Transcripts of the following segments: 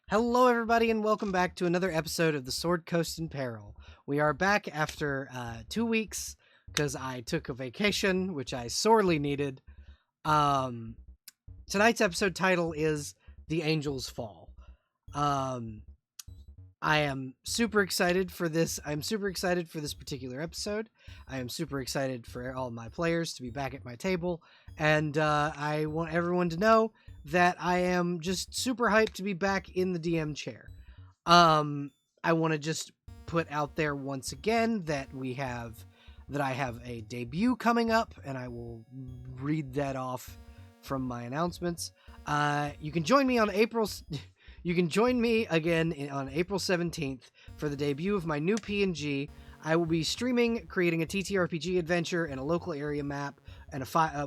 Hello, everybody, and welcome back to another episode of the Sword Coast in Peril. We are back after 2 weeks because I took a vacation, which I sorely needed. Um, Tonight's episode title is The Angels Fall. I am super excited for this. I'm super excited for this particular episode. I am super excited for all my players to be back at my table, and I want everyone to know that I am just super hyped to be back in the DM chair. I want to just put out there once again that I have a debut coming up, and I will read that off from my announcements. You can join me on You can join me again on April 17th for the debut of my new PNG. I will be streaming, creating a TTRPG adventure in a local area map and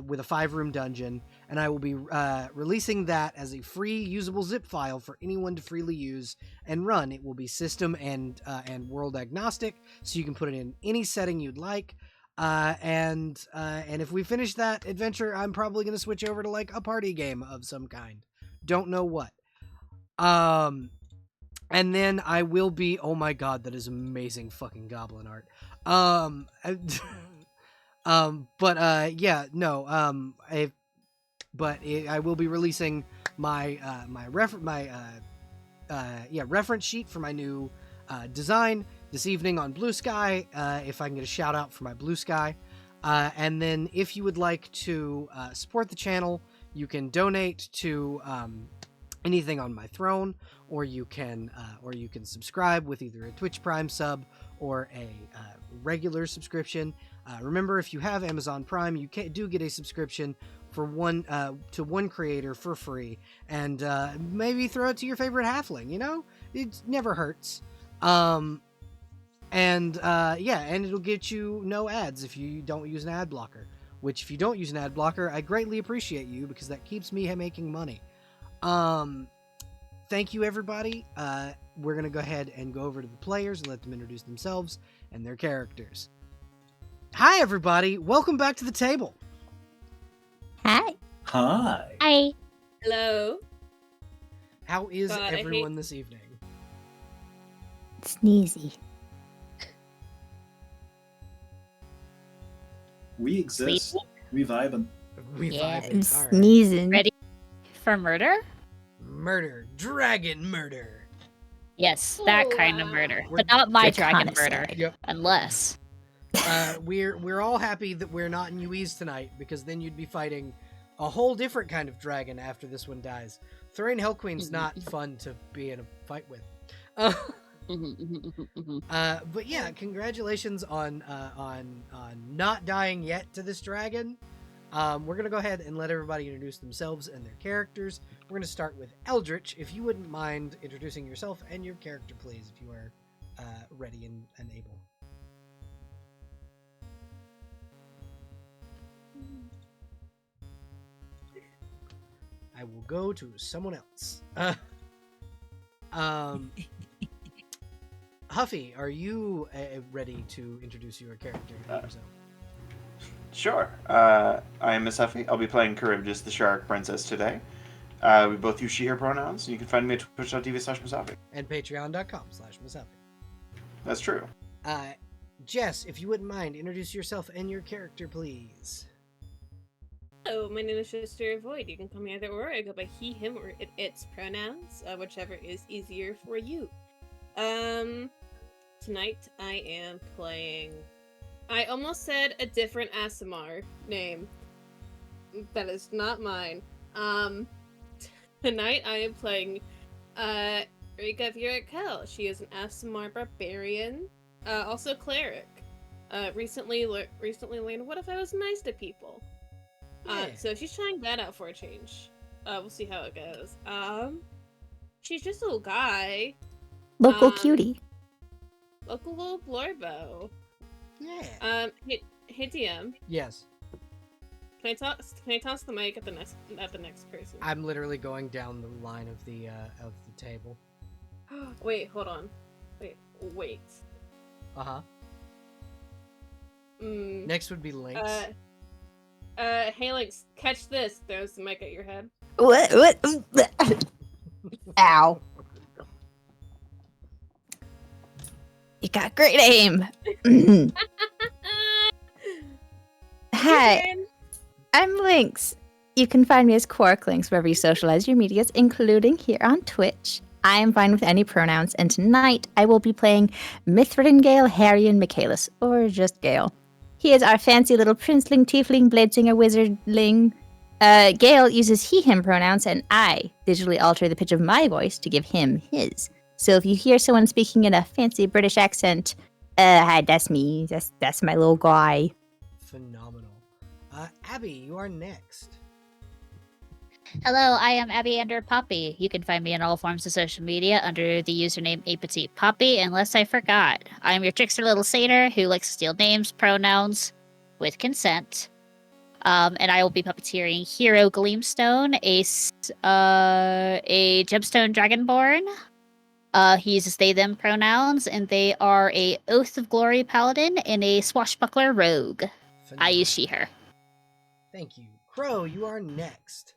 with a 5-room dungeon, and I will be releasing that as a free usable zip file for anyone to freely use and run. It will be system and world agnostic, so you can put it in any setting you'd like. And if we finish that adventure, I'm probably going to switch over to like a party game of some kind. Don't know what. And then I will be, oh my god, that is amazing fucking goblin art. I will be releasing my reference sheet for my new design this evening on Blue Sky, if I can get a shout out for my Blue Sky. And then if you would like to support the channel, you can donate to anything on my throne, or you can subscribe with either a Twitch Prime sub or a regular subscription. Remember, if you have Amazon Prime, you do get a subscription for one creator for free, and maybe throw it to your favorite halfling. You know, it never hurts. And it'll get you no ads if you don't use an ad blocker. Which, if you don't use an ad blocker, I greatly appreciate you, because that keeps me making money. Thank you, everybody. We're gonna go ahead and go over to the players and let them introduce themselves and their characters. Hi, everybody. Welcome back to the table. Hi. Hi. Hi. Hello. How is everyone this evening? Sneezy. We exist. We vibing. We vibing. I'm All right. sneezing. Ready for murder? Murder. Dragon murder. Yes, that kind of murder. We're- But not my It's dragon homicide. murder. Yep. Unless. We're all happy that we're not in UEs tonight, because then you'd be fighting a whole different kind of dragon after this one dies. Thorane Hellqueen's not fun to be in a fight with. But yeah, congratulations on not dying yet to this dragon. We're gonna go ahead and let everybody introduce themselves and their characters. We're gonna start with Eldritch. If you wouldn't mind introducing yourself and your character, please, if you are ready and able. I will go to someone else. Huffy, are you ready to introduce your character and yourself? Sure. I am Miss Huffy. I'll be playing Charybdis, the Shark Princess, today. We both use she, her pronouns. You can find me at twitch.tv/MissHuffy. And patreon.com/MissHuffy. That's true. Jess, if you wouldn't mind, introduce yourself and your character, please. Hello, my name is Sister Void. You can call me either or. I go by he, him, or its pronouns, whichever is easier for you. Tonight I am playing. I almost said a different ASMR name. That is not mine. Tonight I am playing Rika Virakel. She is an ASMR barbarian, also cleric. Recently learned what if I was nice to people. So she's trying that out for a change. We'll see how it goes. She's just a little guy. Local cutie. Local little blorbo. Yeah. Hey DM. Yes. Can I toss the mic at the next person? I'm literally going down the line of the table. Wait, hold on. Wait. Uh-huh. Next would be Lynx. Hey Lynx, catch this. Throws the mic at your head. What? Ow. You got great aim. Hi, Ethan! I'm Lynx. You can find me as Quark Lynx wherever you socialize your medias, including here on Twitch. I am fine with any pronouns, and tonight I will be playing Mithridin Gale, Harrion Michaelis, or just Gale. He is our fancy little princeling, tiefling, bladesinger, wizardling. Gale uses he/him pronouns, and I digitally alter the pitch of my voice to give him his. So if you hear someone speaking in a fancy British accent, hi, that's me. That's my little guy. Phenomenal. Abby, you are next. Hello, I am Abby under Poppy. You can find me on all forms of social media under the username apetitepoppy, unless I forgot. I am your trickster little satyr who likes to steal names, pronouns, with consent. And I will be puppeteering Hero Gleamstone, a gemstone dragonborn. He uses they/them pronouns, and they are a Oath of Glory paladin and a swashbuckler rogue. I use she/her. Thank you. Crow, you are next.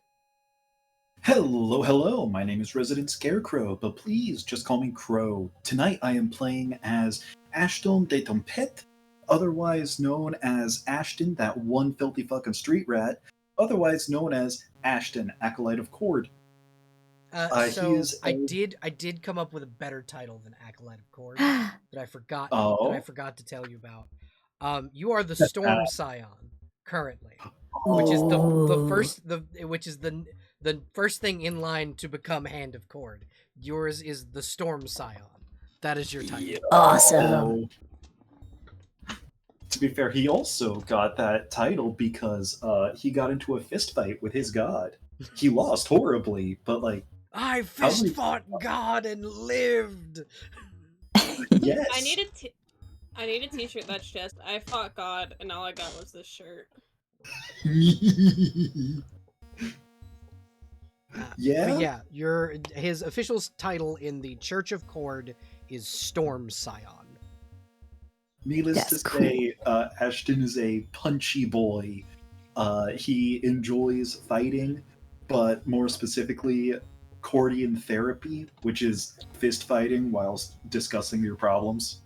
Hello, hello. My name is Resident Scarecrow, but please just call me Crow. Tonight I am playing as Ashton de Tompet, otherwise known as Ashton, that one filthy fucking street rat, otherwise known as Ashton, Acolyte of Cord. So I did come up with a better title than Acolyte of Cord that I forgot to tell you about. You are the Storm Scion currently, which is the first thing in line to become Hand of Cord. Yours is the Storm Scion. That is your title. Awesome. To be fair, he also got that title because he got into a fist fight with his god. He lost horribly, but like I fist fought God and lived. yes. I need a t-shirt that's just, I fought God and all I got was this shirt. Yeah. But yeah, his official title in the Church of Cord is Storm Scion. Needless That's to say, Ashton is a punchy boy. He enjoys fighting, but more specifically, Cordian therapy, which is fist fighting whilst discussing your problems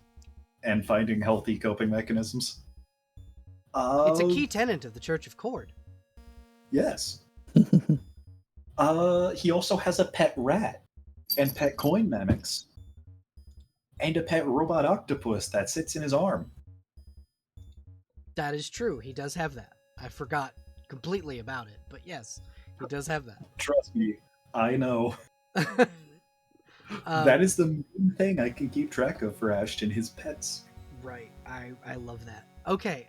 and finding healthy coping mechanisms. It's a key tenet of the Church of Cord. Yes. He also has a pet rat and pet coin mimics and a pet robot octopus that sits in his arm. That is true. He does have that. I forgot completely about it, but yes, he does have that. Trust me, I know. That is the main thing I can keep track of for Ashton, his pets. Right. I love that. Okay,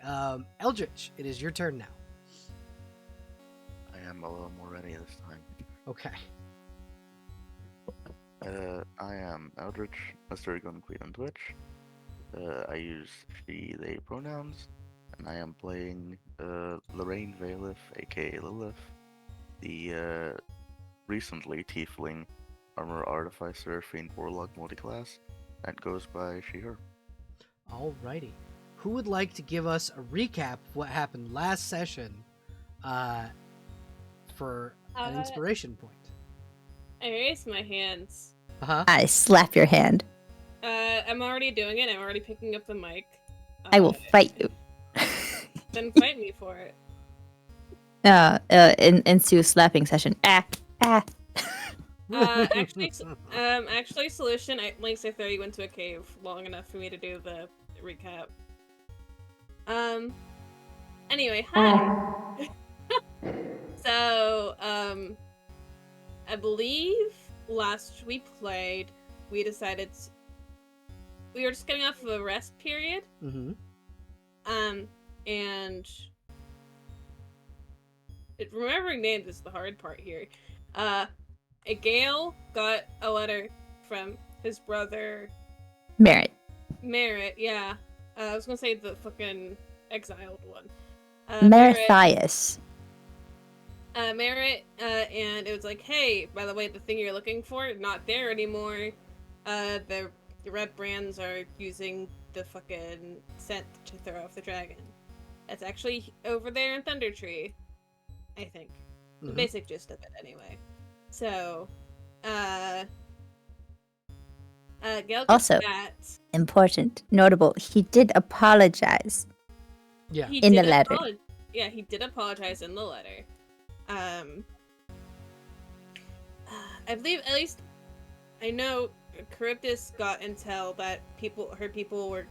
Eldritch, it is your turn now. I am a little more ready this time. Okay. I am Eldritch, a Gun Queen on Twitch. I use she, they pronouns, and I am playing Lorraine Valif, aka Lilith, the recently Tiefling Armor Artificer Fiend Warlock multiclass that goes by she, her. Alrighty. Who would like to give us a recap of what happened last session for an inspiration point? I raised my hands. Uh-huh. I slap your hand. I'm already doing it. I'm already picking up the mic. I will fight you. Then fight me for it. Into a slapping session. Ah. Actually, solution. Lynx, I throw you into a cave long enough for me to do the recap. Anyway, hi. So, I believe last we played, we decided we were just getting off of a rest period. Mm-hmm. And remembering names is the hard part here. Gale got a letter from his brother Merritt. Yeah. I was gonna say the fucking exiled one. Marithias. Merritt, and it was like, hey, by the way, the thing you're looking for, not there anymore. The red brands are using the fucking scent to throw off the dragon. That's actually over there in Thundertree, I think. The basic gist of it, anyway. So, Gale gets Also- that. Important, notable. He did apologize. Yeah. He In did the letter. Yeah, he did apologize in the letter. I believe, at least, I know Charybdis got intel that her people were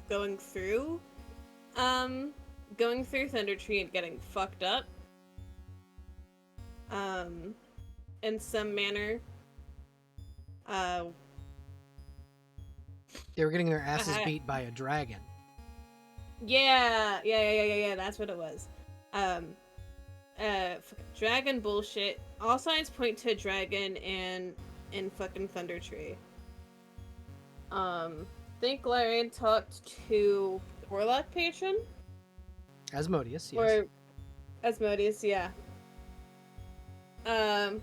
going through Thunder Tree and getting fucked up. In some manner. They were getting their asses Uh-huh. beat by a dragon. Yeah, that's what it was. Fucking dragon bullshit. All signs point to a dragon in fucking Thunder Tree. Think Larian talked to the Warlock patron? Asmodeus, yes. Or Asmodeus, yeah. I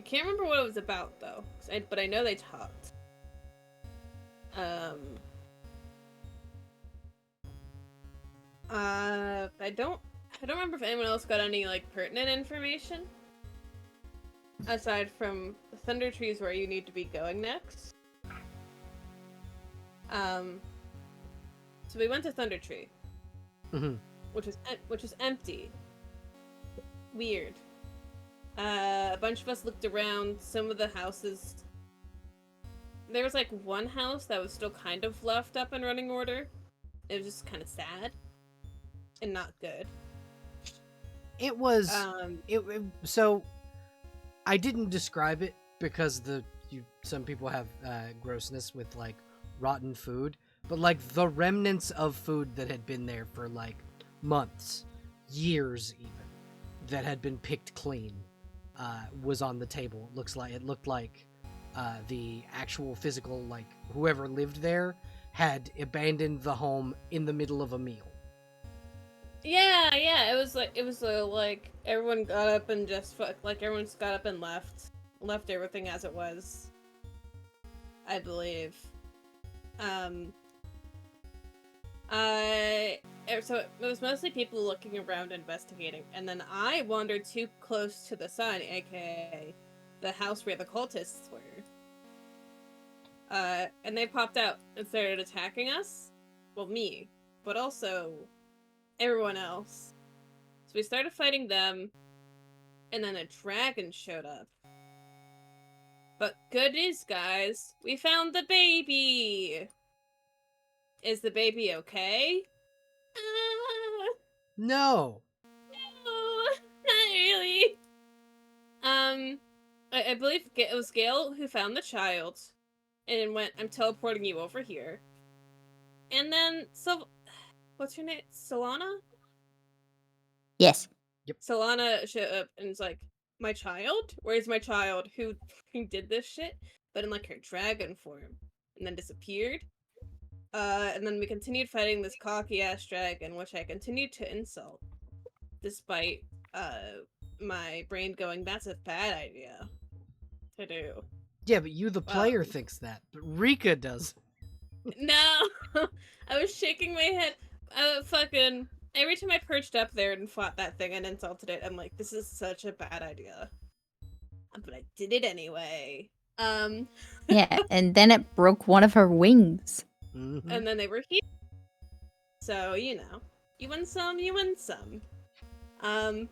can't remember what it was about though, but I know they talked. I don't remember if anyone else got any like pertinent information aside from the Thunder Trees where you need to be going next. So we went to Thunder Tree, Mm-hmm. which was empty. Weird. A bunch of us looked around. Some of the houses. There was like one house that was still kind of left up in running order. It was just kind of sad and not good. It was. So, I didn't describe it because some people have grossness with like rotten food, but like the remnants of food that had been there for like months, years even, that had been picked clean, was on the table. It looked like the actual physical, like whoever lived there had abandoned the home in the middle of a meal. Yeah. It was like everyone got up and everyone's got up and left everything as it was. I believe. So it was mostly people looking around, investigating, and then I wandered too close to the sun, aka the house where the cultists were. And they popped out and started attacking us. Well, me, but also everyone else. So we started fighting them, and then a dragon showed up. But good news, guys, we found the baby! Is the baby okay? No. No, not really. I believe it was Gale who found the child, and went, I'm teleporting you over here. And then, what's your name? Solana? Yes. Solana showed up and was like, my child? Where's my child who did this shit? But in like her dragon form, and then disappeared. And then we continued fighting this cocky ass dragon, which I continued to insult, despite my brain going, "That's a bad idea to do." Yeah, but you, the player, thinks that, but Rika does. No, I was shaking my head. Fucking every time I perched up there and fought that thing and insulted it, I'm like, "This is such a bad idea," but I did it anyway. Yeah, and then it broke one of her wings. Mm-hmm. And then they were here. So, you win some, you win some. Other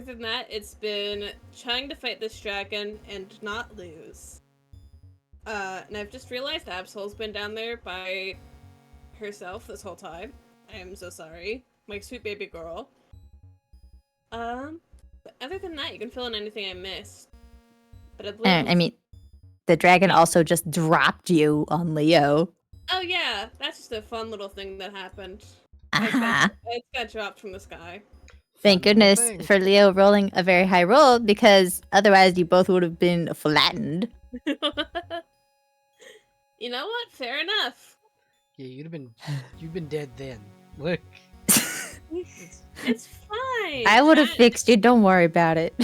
than that, it's been trying to fight this dragon and not lose. And I've just realized Absol's been down there by herself this whole time. I am so sorry. My sweet baby girl. But other than that, you can fill in anything I missed. But I believe... I mean, the dragon also just dropped you on Leo. Oh yeah, that's just a fun little thing that happened. Aha. It got dropped from the sky. Thank Fun little goodness thing. for Leo rolling a very high roll, because otherwise you both would have been flattened. You know what? Fair enough. Yeah, you'd been dead then. Look. It's fine. I would have fixed you, don't worry about it.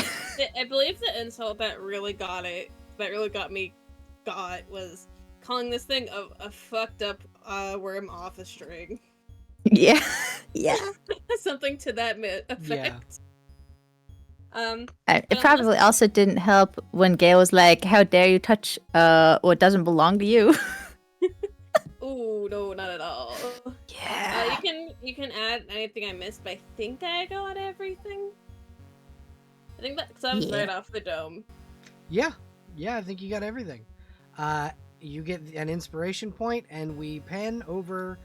I believe the insult that really got me was calling this thing a fucked up worm off a string. Yeah. Yeah. Something to that effect. It But probably also didn't help when Gail was like, "How dare you touch what doesn't belong to you?" Ooh, no, not at all. Yeah. You can add anything I missed, but I think I got everything. I think that because I was Yeah. right off the dome. Yeah, I think you got everything. You get an inspiration point, and we pan over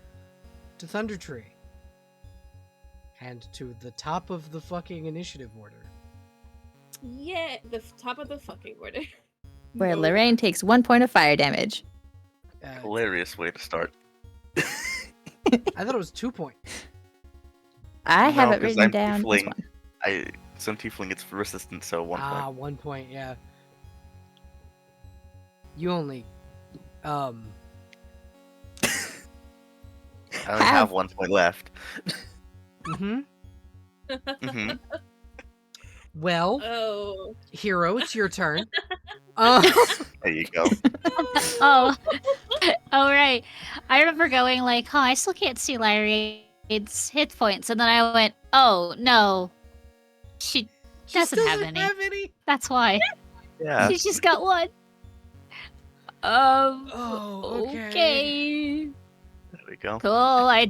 to Thunder Tree. And to the top of the fucking initiative order. Yeah, the top of the fucking order. Where No. Lorraine takes 1 point of fire damage. Hilarious way to start. I thought it was 2 points. I have No, it 'cause written I'm down as tiefling. 1. Some tiefling gets resistant, so 1 point. 1 point, yeah. You only, I only have 1 point left. mm-hmm. hmm Well, Oh. Hero, it's your turn. There you go. Oh, oh right. I remember going like, "Huh, I still can't see Lyraid's hit points," and then I went, "Oh no, she Just doesn't have any. That's why Yeah. she's just got one." Oh, okay. There we go. Cool. I'll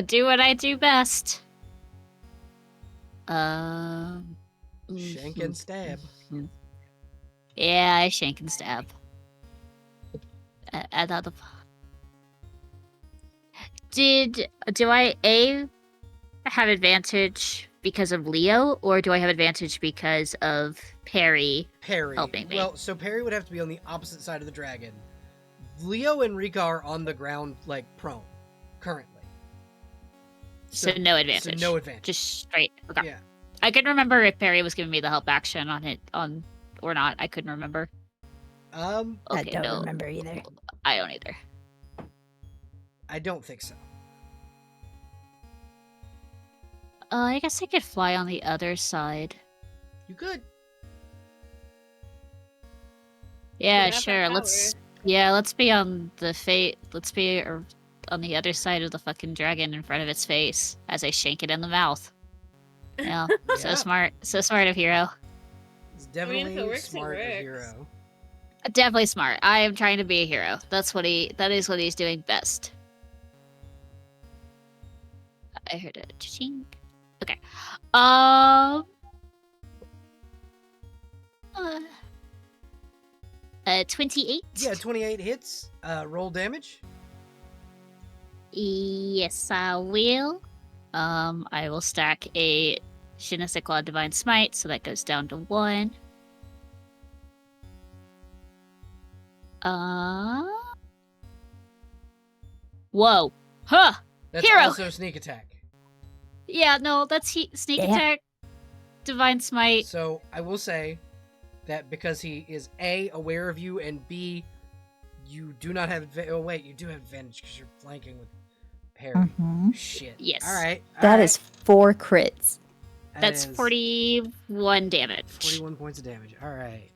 do what I do best. Shank and stab. Yeah, I shank and stab. At the. Do I have advantage because of Leo, or do I have advantage because of Perry? Perry. Helping me. Well, so Perry would have to be on the opposite side of the dragon. Leo and Rika are on the ground, like, prone, currently. So no advantage. So no advantage. Just straight. Okay. Yeah. I couldn't remember if Perry was giving me the help action on it or not. I couldn't remember. I Okay, don't no. remember either. I don't either. I don't think so. I guess I could fly on the other side. You could. Yeah, have that sure. Let's be on the Let's be on the other side of the fucking dragon in front of its face as I shank it in the mouth. Yeah, so Yeah. smart of Hero. It's if it definitely works, it smart of works. Hero. Definitely smart. I am trying to be a hero. That is what he's doing best. I heard a ching. Okay. 28. Yeah, 28 hits. Roll damage. Yes, I will. I will stack a Je ne sais quoi Divine Smite, so that goes down to 1. Whoa. Huh! That's Hero! also sneak attack. Yeah, no, that's sneak attack, Divine Smite. So I will say that because he is A, aware of you, and B, you do not have oh wait, you do have advantage because you're flanking with Perry. Mhm. Shit. Yes. Alright. That is 4 crits. That's 41 damage. 41 points of damage. Alright.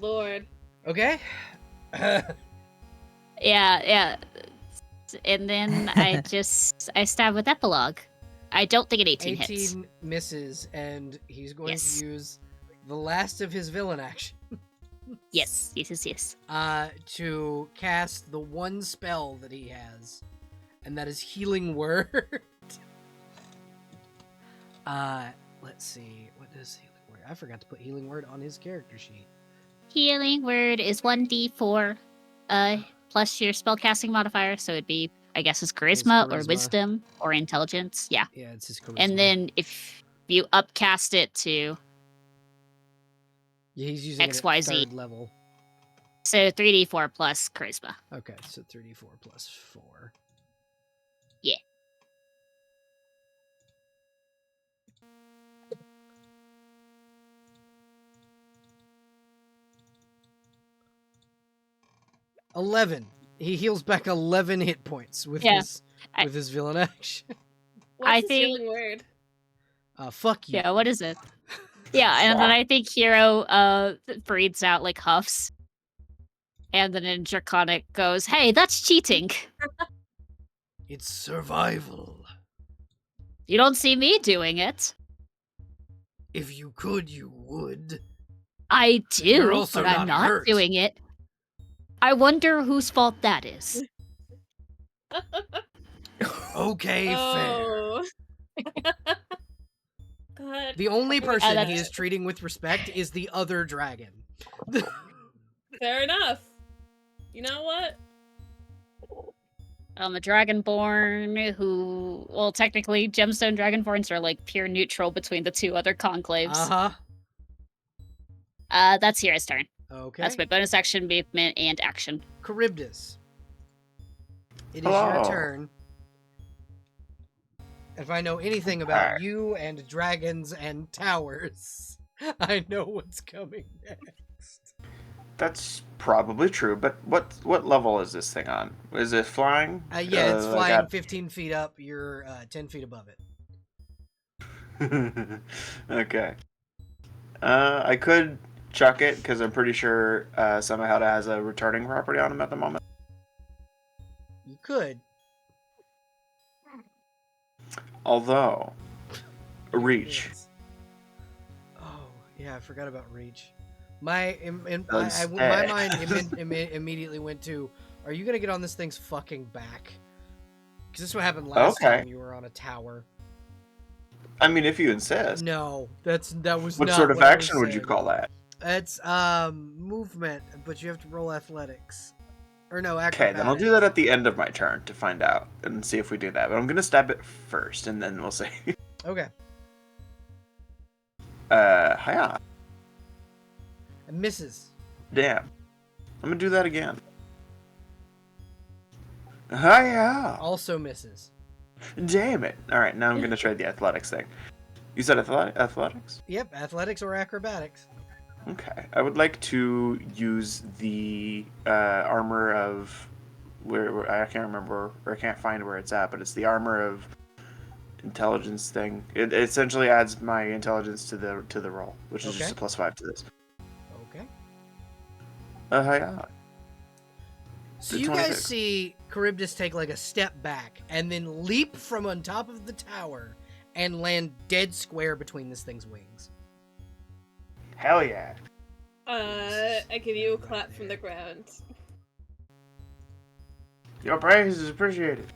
Lord. Okay. Yeah. And then I stab with Epilogue. I don't think an 18 hits. 18 misses, and he's going Yes. to use the last of his villain action. Yes. To cast the one spell that he has, and that is Healing Word. Let's see. What does Healing Word? I forgot to put Healing Word on his character sheet. Healing Word is 1d4 plus your spellcasting modifier, so it'd be, I guess, his charisma or charisma. wisdom or intelligence. Yeah. Yeah, it's his charisma. And then if you upcast it to yeah, he's using XYZ. it at 3rd level. So 3d4 plus charisma. Okay, so 3d4 plus 4. Yeah. $11. He heals back 11 hit points with his villain action. What's I his think- healing word? Fuck you. Yeah, what is it? Yeah, and then I think Hero breathes out like huffs. And then in Draconic goes, "Hey, that's cheating." It's survival. You don't see me doing it. If you could, you would. I You're do, also but I'm not not hurt. doing it. I wonder whose fault that is. Okay, Oh. God. The only person that's- he is treating with respect is the other dragon. Fair enough. You know what? A Dragonborn who, well, technically, Gemstone Dragonborns are like pure neutral between the two other conclaves. Uh-huh. That's Hira's turn. Okay. That's my bonus action, movement, and action. Charybdis. It is your Hello. turn. If I know anything about you and dragons and towers, I know what's coming next. That's probably true, but what level is this thing on? Is it flying? Yeah, it's like flying 15 feet up. You're 10 feet above it. Okay. I could chuck it because I'm pretty sure somehow it has a returning property on him at the moment. You could. Although, reach. Yes. Oh, yeah, I forgot about reach. My my Instead. mind immediately went to, are you gonna get on this thing's fucking back? Because this is what happened last Okay. time you were on a tower. I mean, if you insist. No, that was What not sort of what I action was would you saying. call that? It's movement, but you have to roll athletics. Or no, Okay, acrobatics. then I'll do that at the end of my turn to find out and see if we do that. But I'm gonna stab it first, and then we'll see. Okay. Hiya. It misses. Damn. I'm gonna do that again. Hiya. Also misses. Damn it. Alright, now I'm gonna try the athletics thing. You said athletics? Yep, athletics or acrobatics. Okay. I would like to use the armor of where I can't remember, or I can't find where it's at, but it's the armor of intelligence thing. It essentially adds my intelligence to the roll, which is just a +5 to this. Okay. Hiya. So The you guys 26. see Charybdis take like a step back and then leap from on top of the tower and land dead square between this thing's wings. Hell yeah. I give you a clap from the ground. Your praise is appreciated.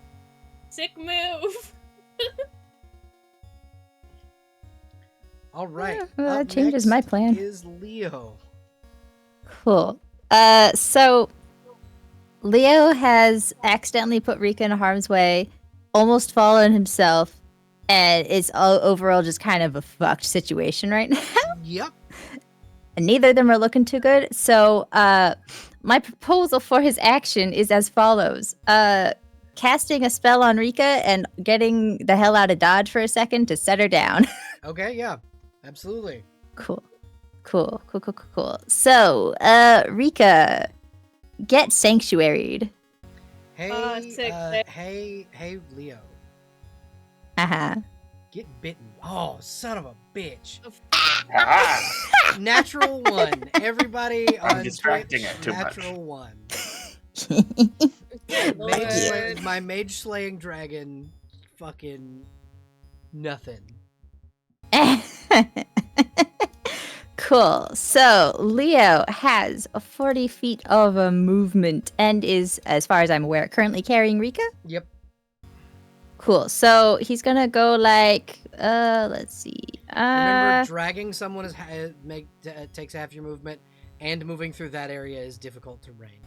Sick move. All right. Well, up that changes next my plan. Is Leo. Cool. So Leo has accidentally put Rika in harm's way, almost fallen himself, and it's overall just kind of a fucked situation right now. Yep. And neither of them are looking too good. So my proposal for his action is as follows. Casting a spell on Rika and getting the hell out of Dodge for a second to set her down. Okay, yeah. Absolutely. Cool. So, Rika, get sanctuaried. Hey, sick. hey, Leo. Uh-huh. Get bitten. Oh, son of a bitch. Ah! Natural 1. Everybody I'm on distracting Twitch, it too much. natural 1. Lord. My mage slaying dragon, fucking nothing. Cool. So, Leo has 40 feet of movement and is, as far as I'm aware, currently carrying Rika. Yep. Cool. So, he's gonna go like, let's see. Remember, dragging someone takes half your movement, and moving through that area is difficult terrain.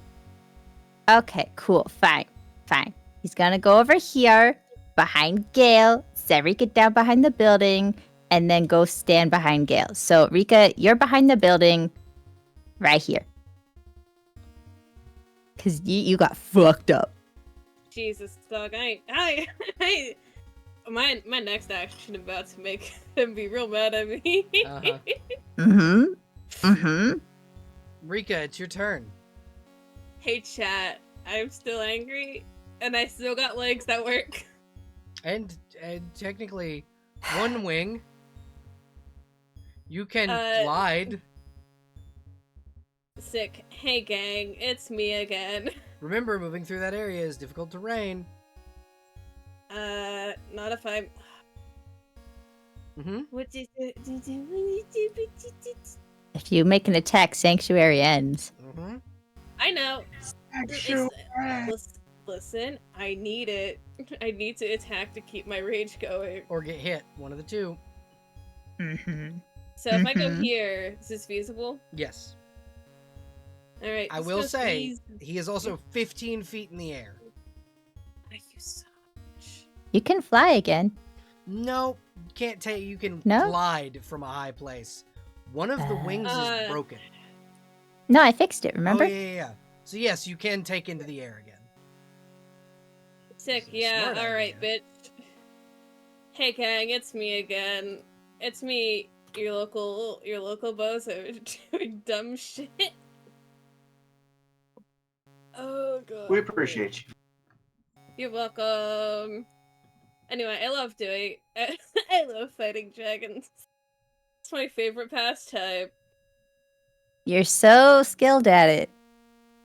Okay, cool. Fine. He's gonna go over here, behind Gale, set Rika down behind the building, and then go stand behind Gale. So, Rika, you're behind the building, right here. Because you got fucked up. Jesus, dog. My next action about to make him be real mad at me. Mm-hmm. Rika, it's your turn. Hey, chat. I'm still angry, and I still got legs that work. And technically, one wing. You can glide. Sick. Hey, gang. It's me again. Remember, moving through that area is difficult terrain. Not if I'm... Mm-hmm. What did you If you make an attack, Sanctuary ends. Mm-hmm. I know. Listen, I need it. I need to attack to keep my rage going. Or get hit. One of the two. Mm-hmm. So if I go Mhm. here, is this feasible? Yes. All right. I this will goes say, easy. he is also 15 feet in the air. Thank you so much. You can fly again. No, can't take. You can No? glide from a high place. One of the wings is broken. No, I fixed it, remember? Oh, yeah. So yes, you can take into the air again. Sick. This is a Yeah. smart All right, idea. bitch. Hey, gang, it's me again. It's me, your local bozo, doing dumb shit. Oh god. We appreciate you. You're welcome. Anyway, I love doing. I love fighting dragons. It's my favorite pastime. You're so skilled at it.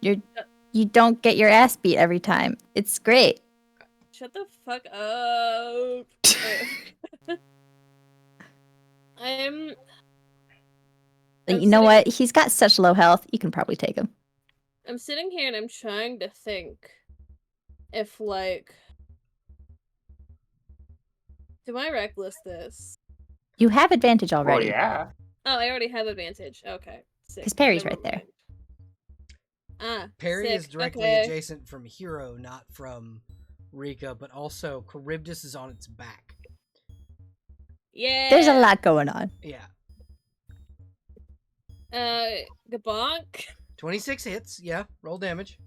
You don't get your ass beat every time. It's great. Shut the fuck up. I'm. You know what? He's got such low health. You can probably take him. I'm sitting here and I'm trying to think if, like, do I reckless this? You have advantage Well, already. yeah. Oh, I already have advantage. Okay, sick. 'Cause Perry's Never right there. mind. Parry sick. is directly Okay. adjacent from Hero, not from Rika, but also Charybdis is on its back. Yeah. There's a lot going on. Yeah. Gabonk. 26 hits. Yeah. Roll damage.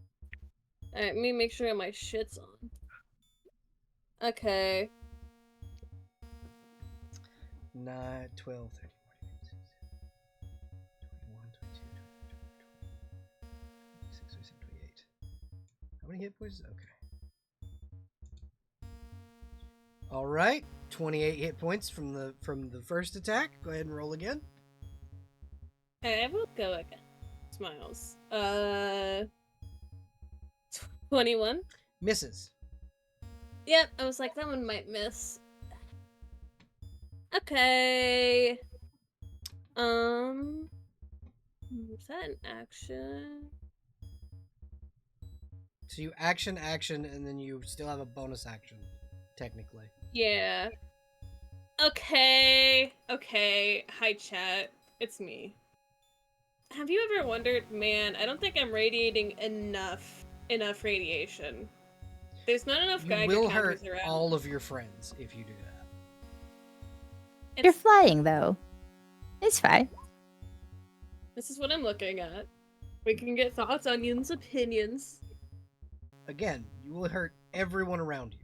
Alright, let me make sure my shit's on. Okay. 9, 12, 13, 14, 21, 22, 26, 27, 28. How many hit points? Okay. All right. 28 hit points from the first attack. Go ahead and roll again. I will go again. Smiles. 21. Misses. Yep, I was like, that one might miss. Okay. Is that an action? So you action, and then you still have a bonus action, technically. Yeah. Okay. Hi, chat. It's me. Have you ever wondered, man, I don't think I'm radiating enough radiation. There's not enough You Geiger will counters hurt around. all of your friends if you do that. You're It's- flying, though. It's fine. This is what I'm looking at. We can get thoughts, onions, opinions. Again, you will hurt everyone around you.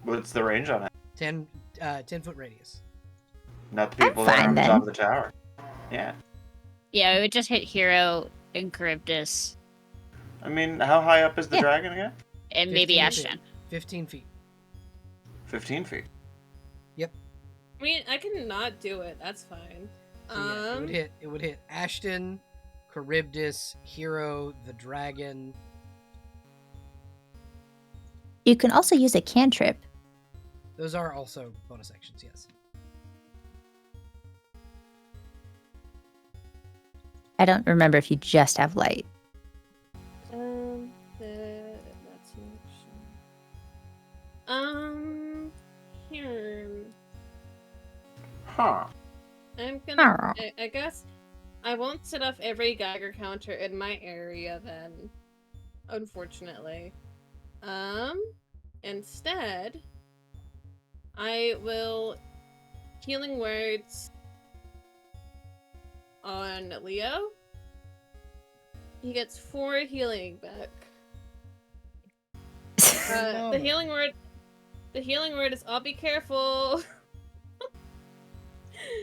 What's the range on it? 10 foot radius. Not the people that are fine, on the then. top of the tower. Yeah. Yeah, we would just hit Hero and Charybdis. I mean, how high up is the Yeah. dragon again? And maybe 15 feet. Ashton. 15 feet. 15 feet. I mean, I can not do it. That's fine. So yeah, it would hit Ashton, Charybdis, Hero, the dragon. You can also use a cantrip. Those are also bonus actions, yes. I don't remember if you just have light. That's an action. Here. Huh. I'm gonna. Oh. I guess I won't set off every Geiger counter in my area then. Unfortunately. Instead, I will healing words on Leo. He gets 4 healing back. The healing word is I'll be careful.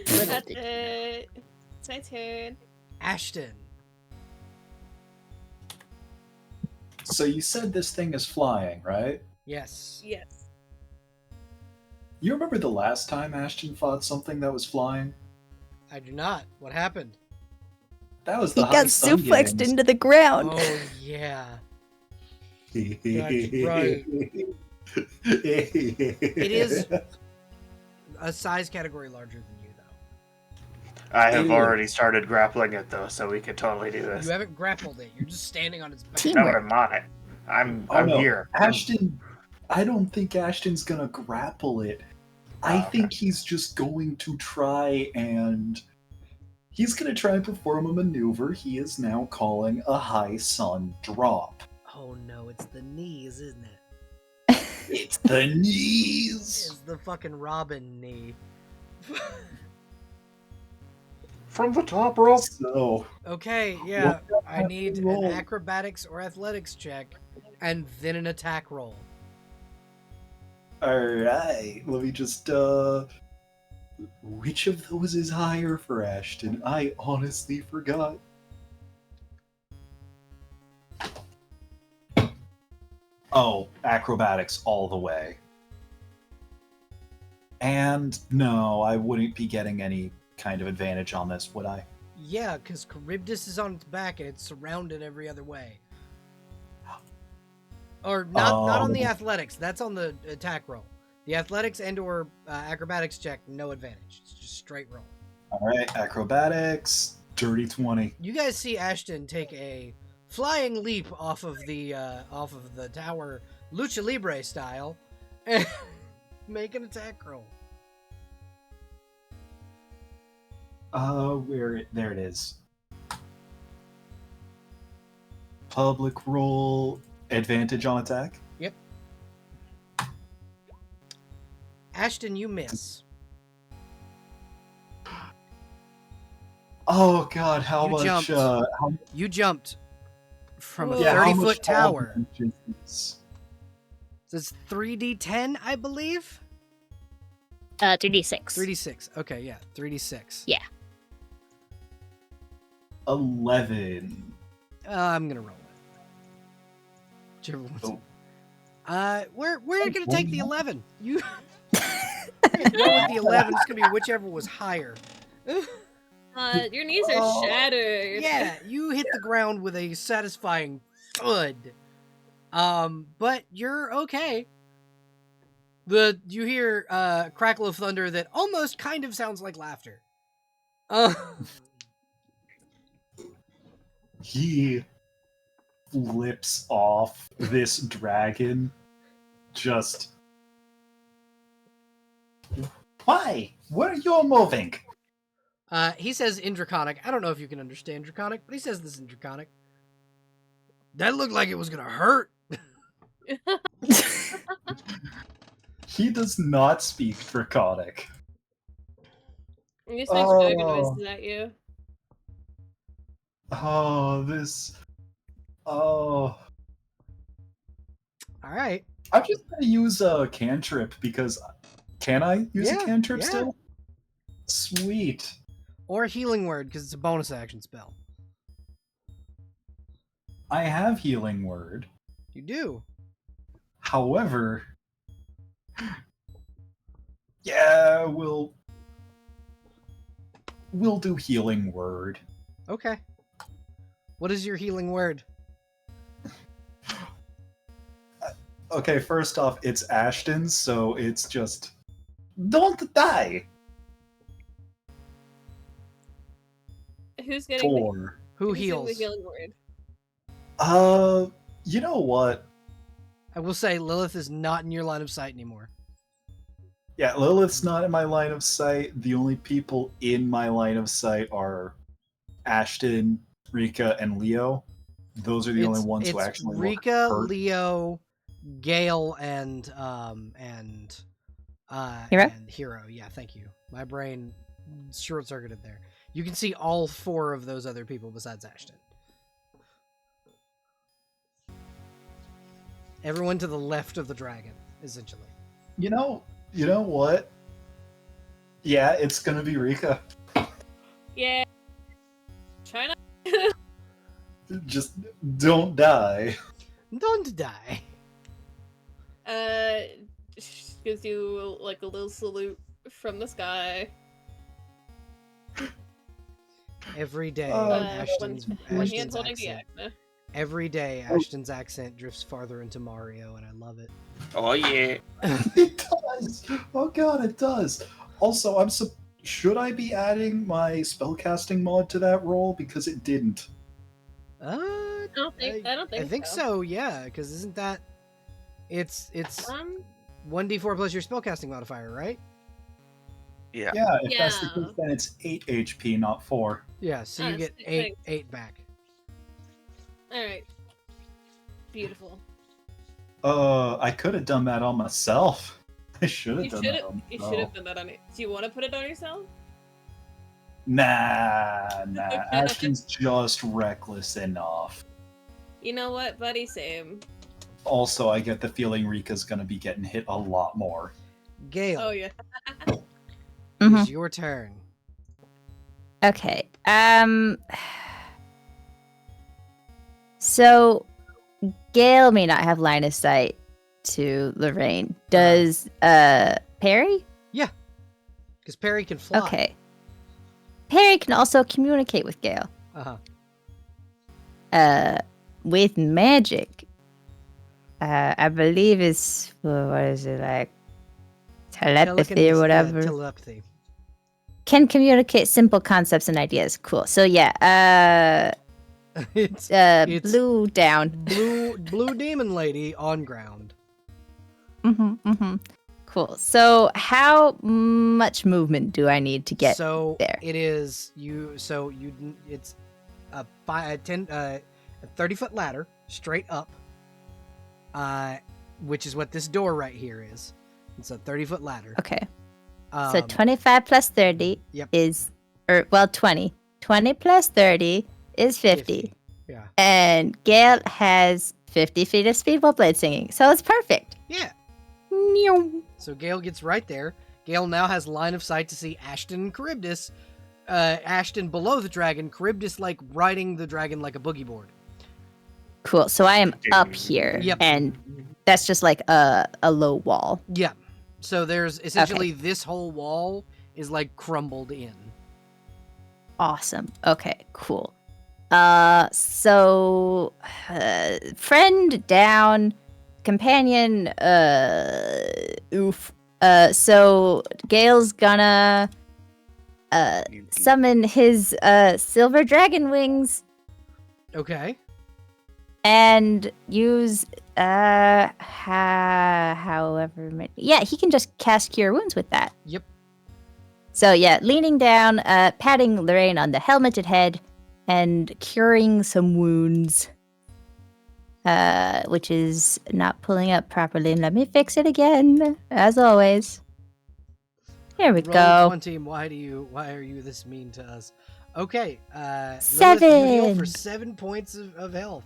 That's it. It's my turn. Ashton. So you said this thing is flying, right? Yes. Yes. You remember the last time Ashton fought something that was flying? I do not. What happened? That was He the got High Sun suplexed Games. into the ground. Oh, yeah. That's right. It is a size category larger than you, though. I have Ew. already started grappling it though, so we could totally do this. You haven't grappled it. You're just standing on its back. Team- No, I'm on it. I'm no. here. Ashton, I don't think Ashton's gonna grapple it. I think he's just going to try and perform a maneuver he is now calling a high sun drop. Oh no, it's the knees, isn't it? It's the knees. It's the fucking Robin knee. From the top rope. So, Okay, yeah. What I need an roll? acrobatics or athletics check, and then an attack roll. alright, let me just, which of those is higher for Ashton? I honestly forgot. Oh, acrobatics all the way. And no, I wouldn't be getting any kind of advantage on this, would I? Yeah, because Charybdis is on its back and it's surrounded every other way. Or not on the athletics. That's on the attack roll. The athletics and/or acrobatics check, no advantage. It's just straight roll. Alright, acrobatics, dirty 20. You guys see Ashton take a flying leap off of the tower, lucha libre style, and make an attack roll. There it is. Public roll, advantage on attack. Yep. Ashton, you miss. Oh god, how You much jumped. how, You jumped from a yeah, how 30-foot much tower. damage is this? So it's 3d10, I believe? 3d6. 3d6. Okay, yeah, 3d6. Yeah. 11. I'm gonna roll it. Whichever one's... Oh. We're gonna take the 11. You roll with the 11. It's gonna be whichever was higher. Your knees are shattered. Yeah, you hit the ground with a satisfying thud. But you're okay. You hear a crackle of thunder that almost kind of sounds like laughter. He flips off this dragon. Just. Why? Where are you moving? He says in Draconic. I don't know if you can understand Draconic, but he says this in Draconic. That looked like it was gonna hurt. He does not speak Draconic. He speaks dragon noises at you. Oh, this. Oh. All right. I'm just gonna use a cantrip because. Can I use a Yeah, cantrip yeah. still? Sweet. Or Healing Word, because it's a bonus action spell. I have Healing Word. You do. However. Yeah, we'll do Healing Word. Okay. What is your Healing Word? Okay, first off, it's Ashton's, so it's just. Don't die! Who's getting 4. Who who's getting heals? the healing word? You know what? I will say Lilith is not in your line of sight anymore. Yeah, Lilith's not in my line of sight. The only people in my line of sight are Ashton, Rika, and Leo. Those are the only ones who actually look Rika, hurt. Leo, Gale, and Hero? And Hero. Yeah, thank you. My brain short-circuited there. You can see all 4 of those other people besides Ashton. Everyone to the left of the dragon, essentially. You know what? Yeah, it's gonna be Rika. Yeah. Try not. Just don't die. Don't die. She gives you like a little salute from the sky. Every day, Oh, Ashton's One hand's holding accent the Acna. Every day, Ashton's accent drifts farther into Mario, and I love it. Oh yeah. It does. Oh god, it does. Also, should I be adding my spellcasting mod to that roll because it didn't? I don't think so. Yeah, because isn't that it's 1d4 plus your spellcasting modifier, right? Yeah. Yeah, if that's the Yeah. case, then it's 8 HP, not 4. Yeah, so you get Thanks. 8 back. All right. Beautiful. I could have done that on myself. I should have done that on You myself. should have done that on it. Do you want to put it on yourself? Nah. Okay. Ashton's just reckless enough. You know what, buddy? Same. Also, I get the feeling Rika's gonna be getting hit a lot more. Gale, Oh yeah. it's your turn. Okay. So Gale may not have line of sight to Lorraine. Does Perry? Because Perry can fly. Okay. Perry can also communicate with Gale. With magic. I believe it's what is it like? Telepathy or whatever. Telepathy. Can communicate simple concepts and ideas. Cool. So yeah, It's blue down. blue demon lady on ground. Cool. So how much movement do I need to get so there? It is you. So you. It's a 30-foot ladder straight up. Which is what this door right here is. It's a 30-foot ladder. Okay. So Um, 25 plus 30 Yep. is, 20. 20 plus 30 is 50. Yeah. And Gale has 50 feet of speed while blade singing. So it's perfect. Yeah. Meow. So Gale gets right there. Gale now has line of sight to see Ashton and Charybdis. Ashton below the dragon, Charybdis like riding the dragon like a boogie board. Cool. So I am up here. Yep. And that's just like a low wall. Yeah. So there's essentially this whole wall is like crumbled in. Awesome. Okay, cool. So friend down, companion oof. So Gale's gonna summon his silver dragon wings Okay. and use however many. Yeah, he can just cast Cure Wounds with that. Yep. So yeah, leaning down, patting Lorraine on the helmeted head, and curing some wounds. Which is not pulling up properly. Let me fix it again, as always. Here we Roll go. 20. Why are you this mean to us? Okay. Lilith, you 7. heal for 7 points of health.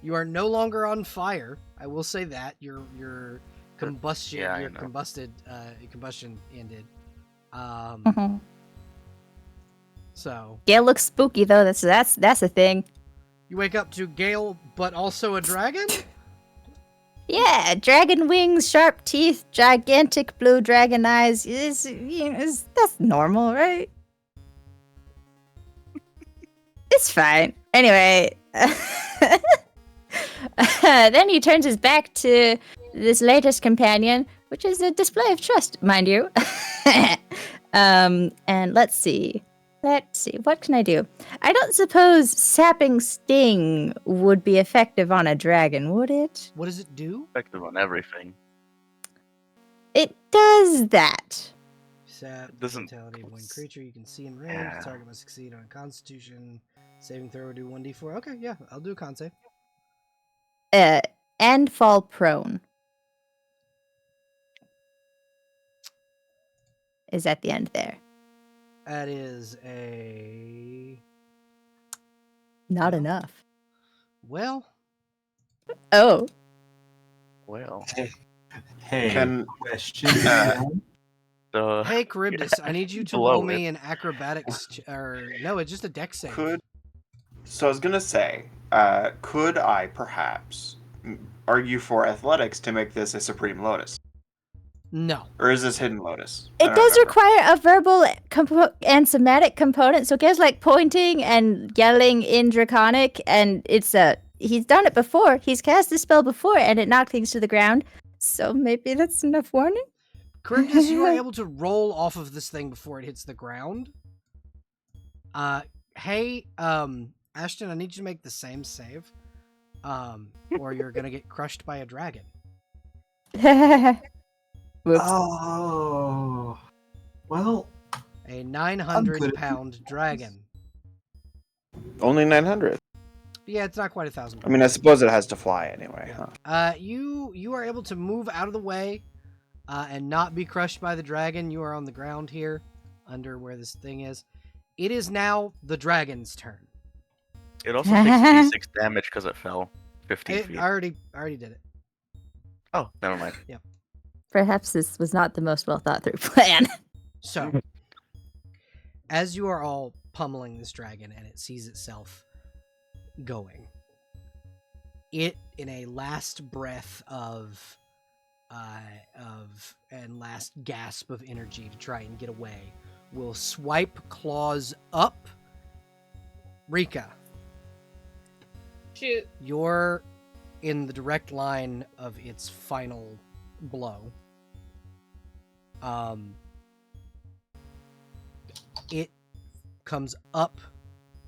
You are no longer on fire. I will say that your combustion, Yeah, I your know. combustion ended. Mhm. So Gale looks spooky though. That's a thing. you wake up to Gale, but also a dragon. Yeah, dragon wings, sharp teeth, gigantic blue dragon eyes. That's normal, right? It's fine. Anyway, then he turns his back to this latest companion, which is a display of trust, mind you. And let's see. What can I do? I don't suppose sapping sting would be effective on a dragon, would it? What does it do? Effective on everything. It does that. Sap Doesn't- vitality of one creature you can see in range. Yeah. The target must succeed on a Constitution saving throw. Do 1d4. Okay, yeah, I'll do a con save. And fall prone. Is at the end there. That is a Not No. enough. well. Oh. Well, Hey, Can question. Hey, Charybdis, I need you to Below roll me it. an acrobatics, or no, it's just a dex save. So I was gonna say, could I perhaps argue for athletics to make this a Supreme Lotus, No. or is this Hidden Lotus? I It don't does remember. require a verbal and somatic component. So Gail's like pointing and yelling in Draconic, and it's a he's done it before. He's cast this spell before, and it knocked things to the ground. So maybe that's enough warning. Charybdis, you are able to roll off of this thing before it hits the ground. Hey, Ashton, I need you to make the same save. Or you're gonna get crushed by a dragon. Whoops. Oh. Well, A I'm 900-pound dragon. Only 900. Yeah, it's not quite 1,000. I mean, I suppose it has to fly anyway. Yeah. Huh? You are able to move out of the way, and not be crushed by the dragon. You are on the ground here, under where this thing is. It is now the dragon's turn. It also takes d6 damage because it fell 15 feet. I already did it. Oh, never mind. Perhaps this was not the most well thought through plan. So, as you are all pummeling this dragon and it sees itself going, it, in a last breath of and last gasp of energy to try and get away, will swipe claws up. Rika, Shoot. you're in the direct line of its final blow. It comes up,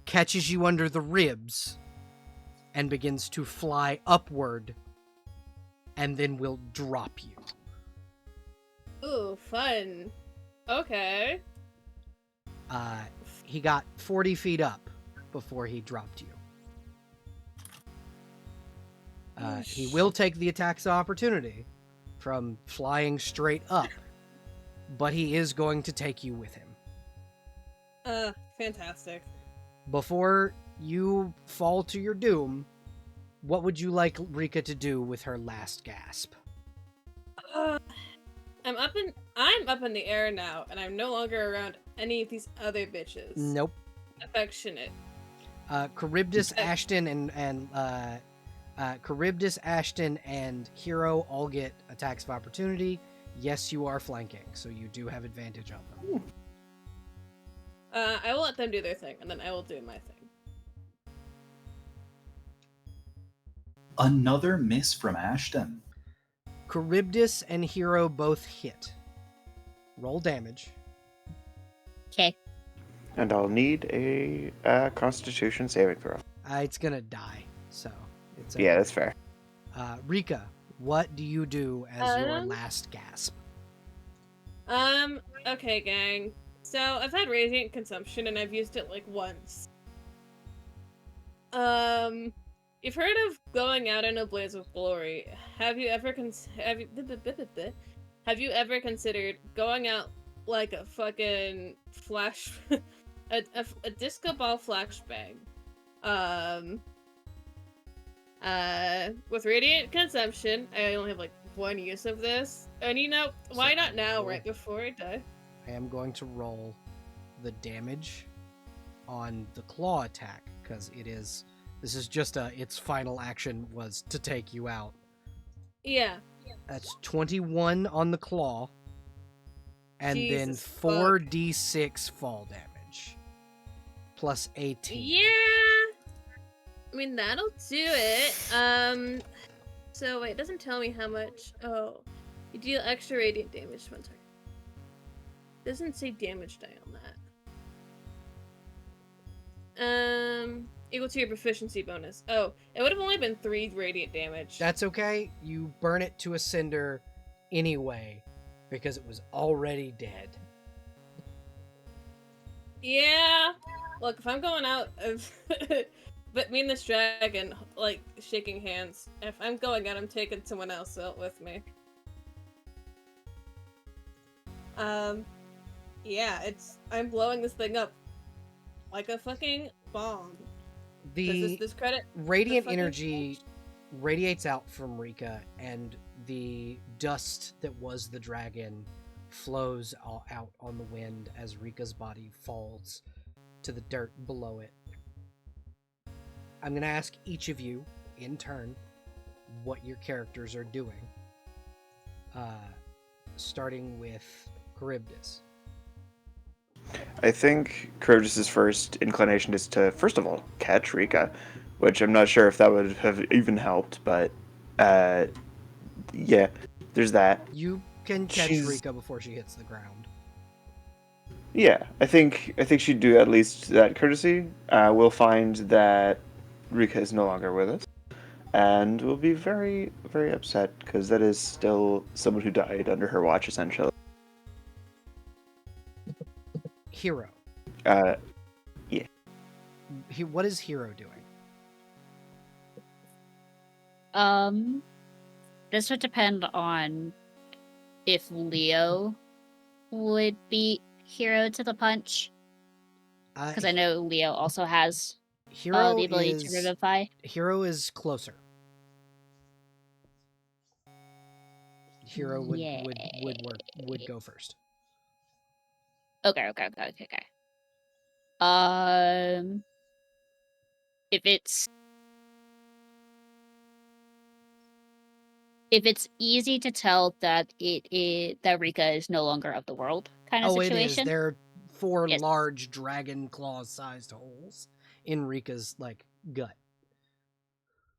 catches you under the ribs, and begins to fly upward, and then will drop you. Ooh, fun. Okay. He got 40 feet up before he dropped you. He will take the attacks of opportunity from flying straight up, but he is going to take you with him. Fantastic. Before you fall to your doom, what would you like Rika to do with her last gasp? I'm up in the air now, and I'm no longer around any of these other bitches. Nope. Affectionate. Charybdis, Ashton, and Charybdis, Ashton, and Hero all get attacks of opportunity. Yes, you are flanking, so you do have advantage on them. I will let them do their thing, and then I will do my thing. another miss from Ashton. Charybdis and Hero both hit. Roll damage. Okay. And I'll need a Constitution saving throw. It's gonna die, so it's Yeah, that's fair. Rika, what do you do as your Um, last gasp? Okay, gang. So, I've had Radiant Consumption, and I've used it, like, once. You've heard of going out in a blaze of glory. Have you ever considered going out like a fucking flash... a disco ball flashbang? With Radiant Consumption, I only have, like, one use of this. And you know, why not now, right before I die? I am going to roll the damage on the claw attack, because this is just its final action was to take you out. Yeah. That's 21 on the claw, and then Jesus 4d6 fall damage, plus 18. Yeah! I mean, that'll do it. So wait, it doesn't tell me how much. Oh, you deal extra radiant damage to one target. Doesn't say damage die on that. Equal to your proficiency bonus. Oh, it would have only been 3 radiant damage. That's okay. You burn it to a cinder anyway, because it was already dead. Yeah. Look, if I'm going out of... But me and this dragon, like, shaking hands. If I'm going out, I'm taking someone else out with me. Yeah, I'm blowing this thing up like a fucking bomb. The This credit radiant fucking energy radiates out from Rika, and the dust that was the dragon flows out on the wind as Rika's body falls to the dirt below it. I'm going to ask each of you, in turn, what your characters are doing. Starting with Charybdis. I think Charybdis' first inclination is to, first of all, catch Rika which I'm not sure if that would have even helped, but yeah, there's that. You can catch She's- Rika before she hits the ground. Yeah, I think she'd do at least that courtesy. We'll find that Rika is no longer with us, and we'll be very, very upset because that is still someone who died under her watch, essentially. Hero. Uh, What is Hero doing? This would depend on if Leo would beat Hero to the punch, because I know Leo also has Hero the ability to revivify. Hero is closer. Hero would go first. Okay. If it's easy to tell that that Rika is no longer of the world kind of situation. It is. There are 4 Yes. large dragon claw-sized holes in Rika's gut.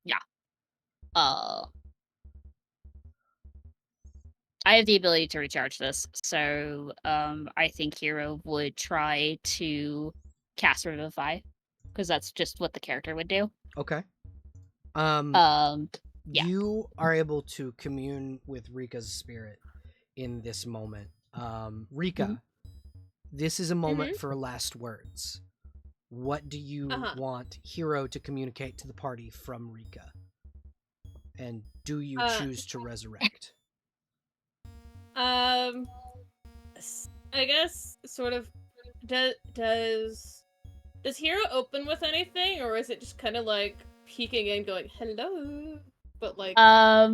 Yeah. I have the ability to recharge this, so I think Hero would try to cast Revivify, because that's just what the character would do. Okay. Yeah. You are able to commune with Rika's spirit in this moment. Rika, this is a moment for last words. What do you want Hero to communicate to the party from Rika? And do you choose to resurrect? I guess sort of does Hero open with anything, or is it just kind of like peeking in, going hello? But like, I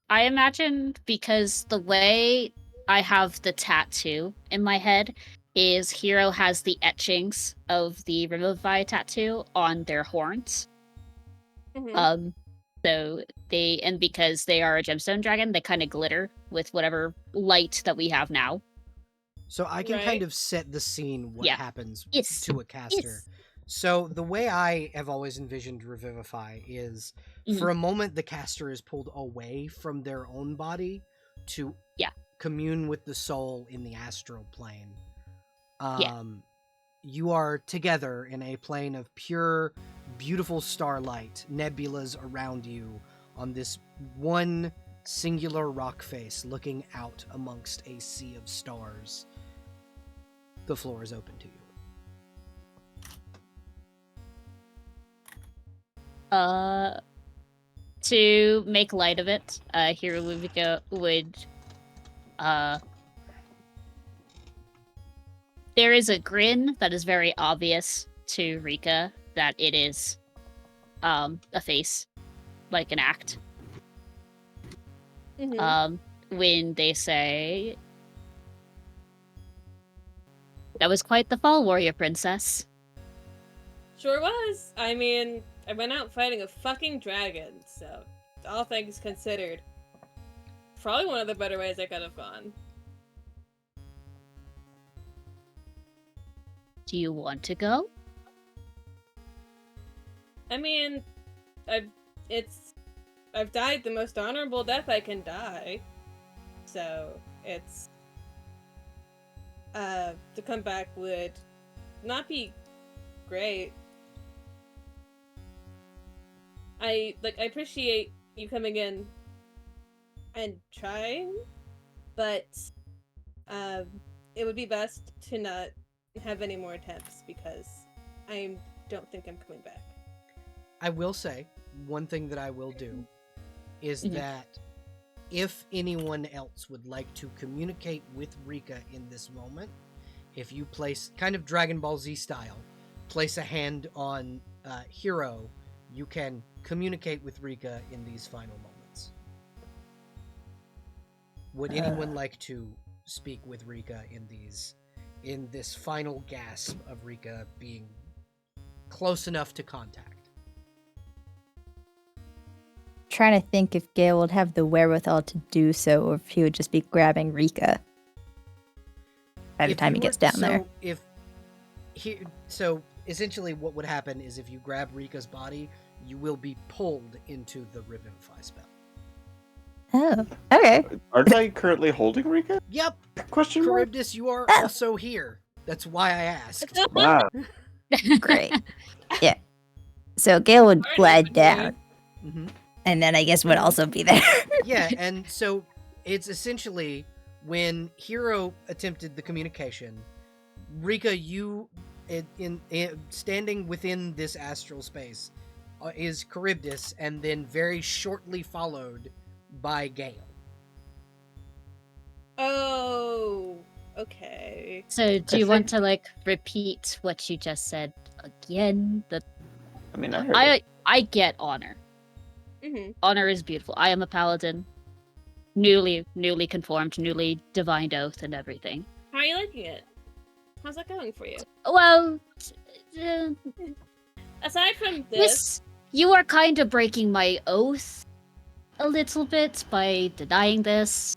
imagine, because the way I have the tattoo in my head is Hero has the etchings of the Revivify tattoo on their horns. So because they are a gemstone dragon, they kind of glitter with whatever light that we have now. So I can kind of set the scene what happens to a caster. Yes. So the way I have always envisioned Revivify is for a moment the caster is pulled away from their own body to commune with the soul in the astral plane. You are together in a plane of pure, beautiful starlight, nebulas around you on this one singular rock face looking out amongst a sea of stars. The floor is open to you. To make light of it, Hero would there is a grin that is very obvious to Rika that it is a face, like an act. When they say, "That was quite the fall, warrior princess." Sure was. I mean, I went out fighting a fucking dragon, so all things considered, probably one of the better ways I could have gone. Do you want to go? I mean, I've died the most honorable death I can die, so it's to come back would not be great. I appreciate you coming in and trying, but it would be best to not have any more attempts, because I don't think I'm coming back. I will say, one thing that I will do is that if anyone else would like to communicate with Rika in this moment, if you place, kind of Dragon Ball Z style, place a hand on Hero, you can communicate with Rika in these final moments. Would anyone like to speak with Rika in this final gasp of Rika being close enough to contact? Trying to think if Gale would have the wherewithal to do so, or if he would just be grabbing Rika by the time he gets down there. So essentially what would happen is if you grab Rika's body, you will be pulled into the Revivify spell. Oh, okay. Aren't I currently holding Rika? Yep, Question mark? Charybdis, you are Oh. also here. That's why I asked. Wow. Great. Yeah. So Gale would Alright, glide open down, hmm and then I guess would also be there. Yeah, and so it's essentially when Hero attempted the communication, Rika, you in standing within this astral space is Charybdis, and then very shortly followed by Gale. Oh, okay. So, do I you want think- to repeat what you just said again? I mean, I heard it. I get honor. Mm-hmm. Honor is beautiful. I am a paladin, newly conformed, newly divined oath, and everything. How are you liking it? How's that going for you? Well, Aside from this, Miss, you are kind of breaking my oath a little bit by denying this,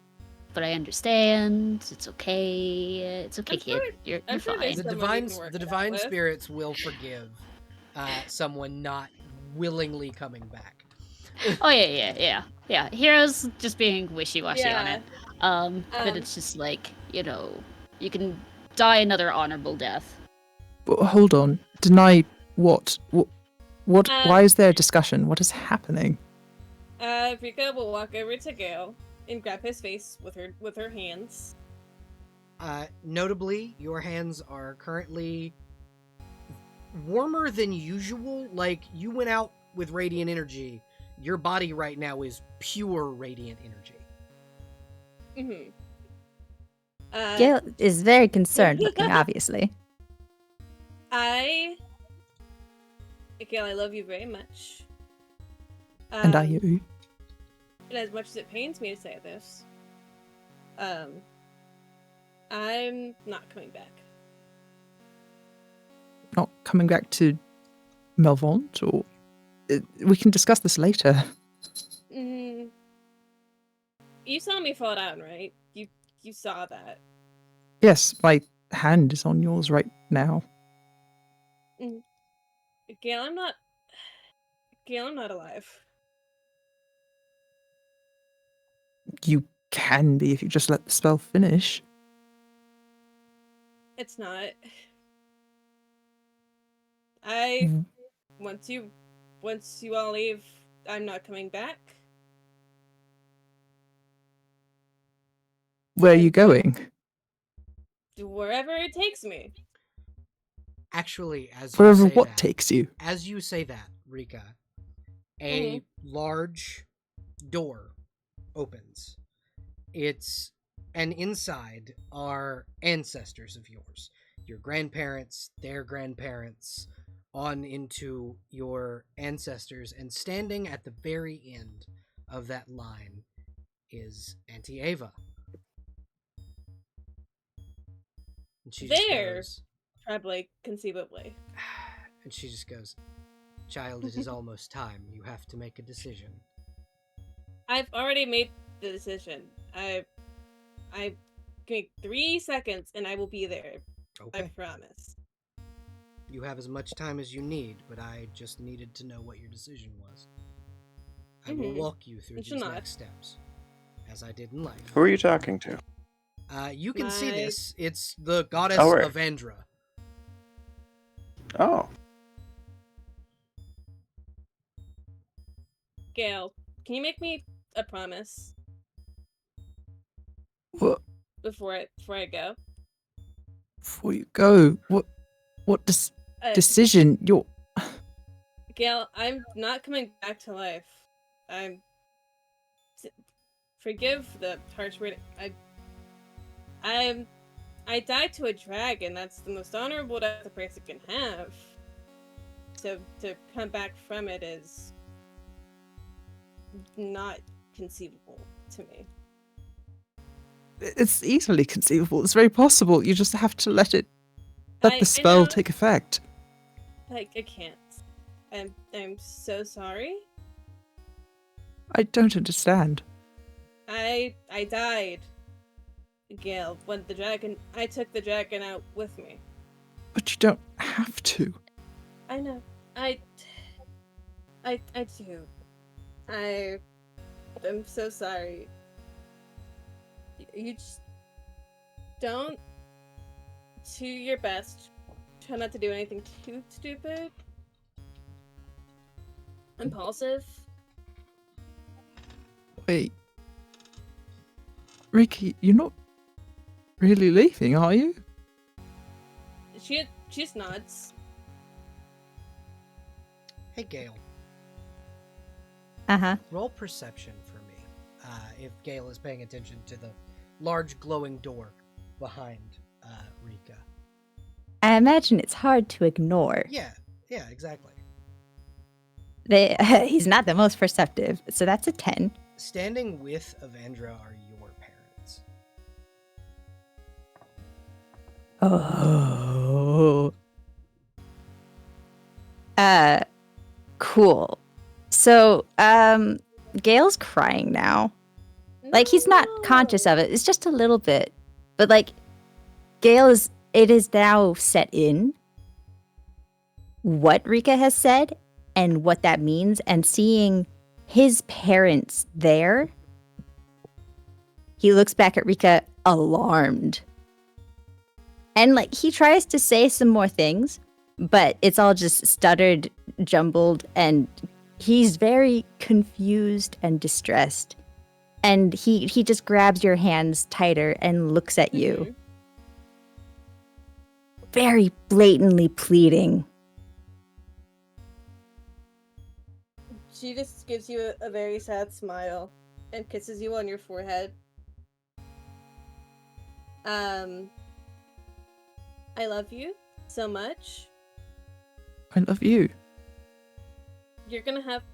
but I understand. It's okay. It's okay, I'm kid. sure- You're I'm sure fine. there's The someone you divine can work the it out divine with. spirits will forgive someone not willingly coming back. Oh yeah. Heroes just being wishy-washy on Yeah. it. But it's just you can die another honorable death. But hold on. Deny what? What? Um, Why is there a discussion? What is happening? Rika will walk over to Gale and grab his face with her hands. Notably, your hands are currently warmer than usual. Like, you went out with radiant energy. Your body right now is pure radiant energy. Mm-hmm. Gale is very concerned looking, obviously. Gale, I love you very much. And are you? And as much as it pains me to say this, I'm not coming back. Not coming back to Melvont? Or we can discuss this later. Mm. You saw me fall down, right? You saw that. Yes, my hand is on yours right now. Gale, I'm not alive. You can be if you just let the spell finish. It's not. Once you all leave, I'm not coming back. Where are you going? Wherever it takes me. Actually, as you Wherever say what that, takes you. as you say that, Rika, a large door opens. And inside are ancestors of yours, your grandparents, their grandparents, on into your ancestors, and standing at the very end of that line is Auntie Ava. And she just There. goes, Probably, conceivably. and she just goes, "Child, it is almost time. You have to make a decision." I've already made the decision. I give me 3 seconds and I will be there. I Okay. promise. You have as much time as you need, but I just needed to know what your decision was. I will walk you through You these should not. next steps, as I did in life. Who are you talking to? You can see My- this. It's the goddess Oh, right. of Andra. Oh, Gale, can you make me a promise What? before I go? Before you go, what Uh, decision? You're. Gale, I'm not coming back to life. Forgive the harsh word. I died to a dragon. That's the most honorable death a person can have. So to come back from it is not conceivable to me. It's easily conceivable. It's very possible. You just have to let I the spell know. take effect. I can't. I'm so sorry. I don't understand. I died, Gale, when I took the dragon out with me. But you don't have to. I know. I I do. I'm so sorry. You just don't do your best. Try not to do anything too stupid. Impulsive. Wait. Ricky, you're not really leaving, are you? She's nuts. Hey, Gale. Uh-huh. Roll perception for me. If Gale is paying attention to the large glowing door behind Rika. I imagine it's hard to ignore. Yeah, exactly. He's not the most perceptive, so that's a 10. Standing with Evandra are your parents. Oh. Cool. So, Gail's crying now. Like, he's not conscious of it. It's just a little bit. But, like, it is now set in what Rika has said and what that means. And seeing his parents there, he looks back at Rika alarmed. And, like, he tries to say some more things, but it's all just stuttered, jumbled, and he's very confused and distressed. And he just grabs your hands tighter and looks at you. Mhm. Very blatantly pleading. She just gives you a very sad smile and kisses you on your forehead. I love you so much. I love you. You're gonna have...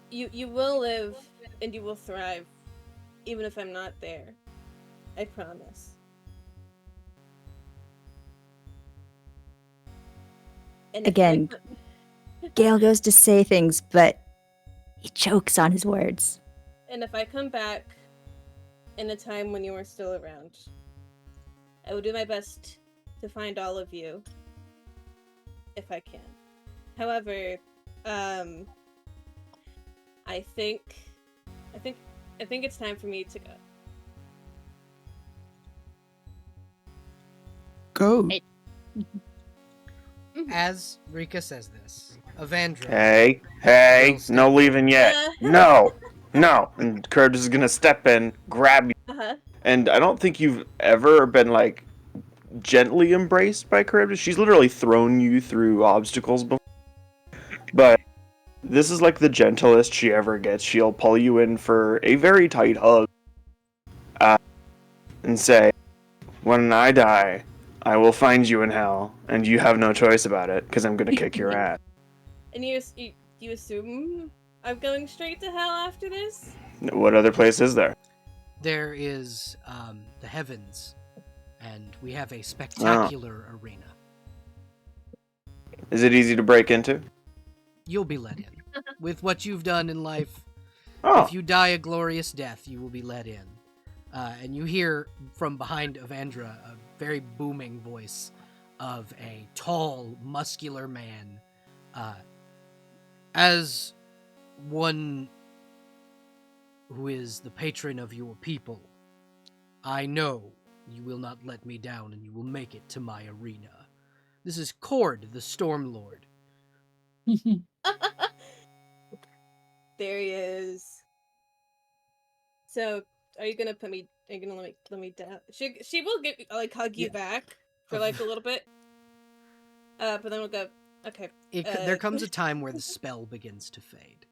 You will live and you will thrive, even if I'm not there. I promise. And if Again. Gale goes to say things, but he chokes on his words. And if I come back in a time when you are still around, I will do my best to find all of you, if I can. However, I think it's time for me to go. Go. Hey. As Rika says this, Evandra. Hey, Will step no leaving yet. No. And Curtis is gonna step in, grab you. Uh-huh. And I don't think you've ever been, like, gently embraced by Charybdis. She's literally thrown you through obstacles before. But this is, like, the gentlest she ever gets. She'll pull you in for a very tight hug. And say, when I die, I will find you in hell, and you have no choice about it, because I'm gonna kick your ass. And you assume I'm going straight to hell after this? What other place is there? There is the heavens, and we have a spectacular arena. Is it easy to break into? You'll be let in. With what you've done in life, Oh, if you die a glorious death, you will be let in. And you hear from behind Evandra a very booming voice of a tall, muscular man. As one who is the patron of your people, I know you will not let me down and you will make it to my arena. This is Cord, the Stormlord. There he is. So, are you gonna let me down? She will hug you Yeah. back for like a little bit. But then we'll go. Okay. There comes a time where the spell begins to fade.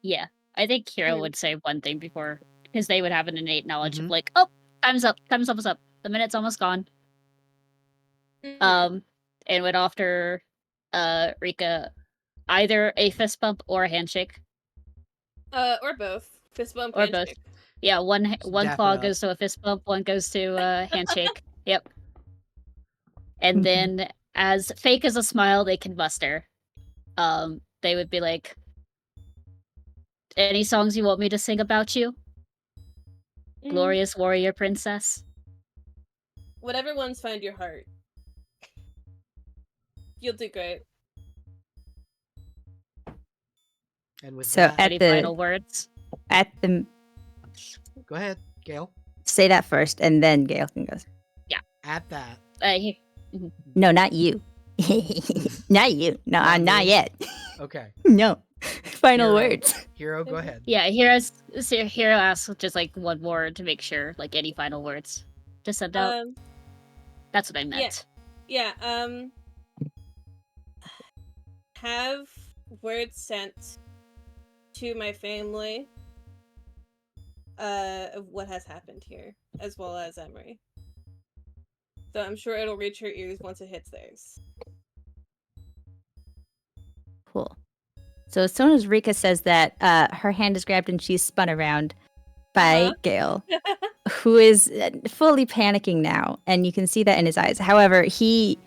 Yeah, I think Kira Mm. would say one thing before, because they would have an innate knowledge Mhm. of like, oh, time's up, is up, the minute's almost gone. Mhm. And would offer Rika either a fist bump or a handshake, Or both. Fist bump, or both. handshake. Yeah, one Just one dap it claw up. goes to a fist bump, one goes to a handshake. Yep. And Mhm. then, as fake as a smile they can muster, they would be like, any songs you want me to sing about you, Mm, glorious warrior princess? Whatever ones find your heart. You'll do great. And with So that, at Any the final words? at the go ahead, Gail. say that first, and then Gail can go. At that, He, No, not you. Not you. No, Not I'm not me? yet. okay. No. Final Hero. words. Hero, go ahead. yeah, Hero asks just like one more to make sure, like any final words. Just send out. That's what I meant. Yeah, have word sent to my family of what has happened here, as well as Emery. So I'm sure it'll reach her ears once it hits theirs. Cool. So as soon as Rika says that, her hand is grabbed and she's spun around by Gale, who is fully panicking now, and you can see that in his eyes. However, he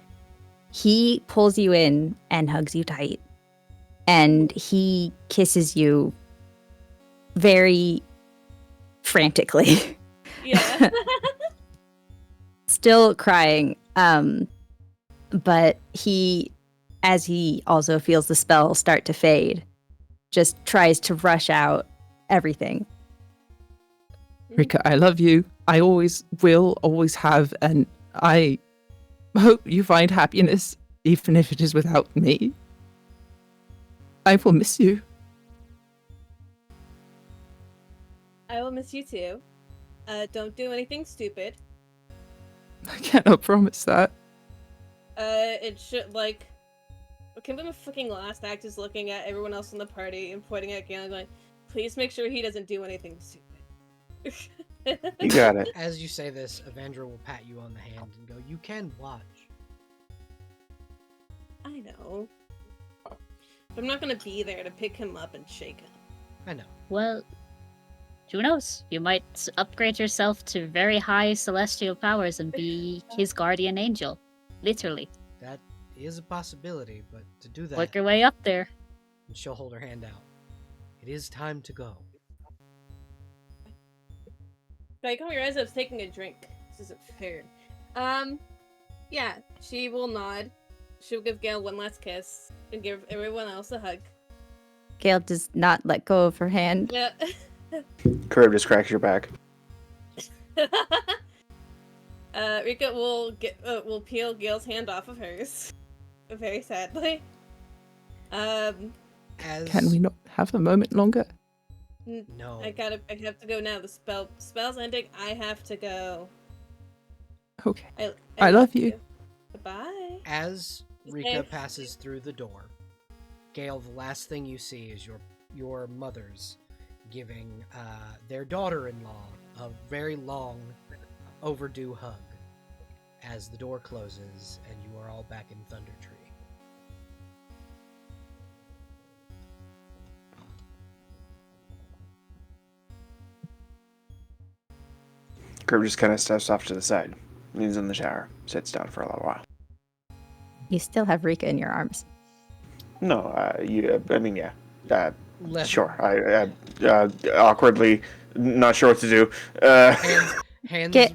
pulls you in and hugs you tight, and he kisses you very frantically. Yeah. Still crying, but he, as he also feels the spell start to fade, just tries to rush out everything. Rika, I love you. I always will, always have, and I hope you find happiness, even if it is without me. I will miss you. I will miss you too. Don't do anything stupid. I cannot promise that. It should, like... Okay, but my fucking last act is looking at everyone else in the party and pointing at Galen going, please make sure he doesn't do anything stupid. You got it. As you say this, Avandra will pat you on the hand and go, "You can watch." I know. But I'm not gonna be there to pick him up and shake him. I know. Well, who knows? You might upgrade yourself to very high celestial powers and be his guardian angel. Literally. That is a possibility, but to do that, Work your way up there. and she'll hold her hand out. It is time to go. I come realize I was taking a drink. This isn't fair. Yeah, she will nod. She'll give Gale one last kiss and give everyone else a hug. Gale does not let go of her hand. Yeah. Curb just cracks your back. Rika will peel Gale's hand off of hers, very sadly. As Can we not have a moment longer? No. I have to go now. The spell's ending. I have to go. Okay. I love you. Goodbye. As Be Rika safe. passes through the door, Gale, the last thing you see is your mothers giving their daughter-in-law a very long, overdue hug as the door closes and you are all back in Thunder Tree. Curb just kind of steps off to the side. He's in the shower. Sits down for a little while. You still have Rika in your arms. No, I mean, yeah. Left- Sure. I awkwardly not sure what to do. Hands Get-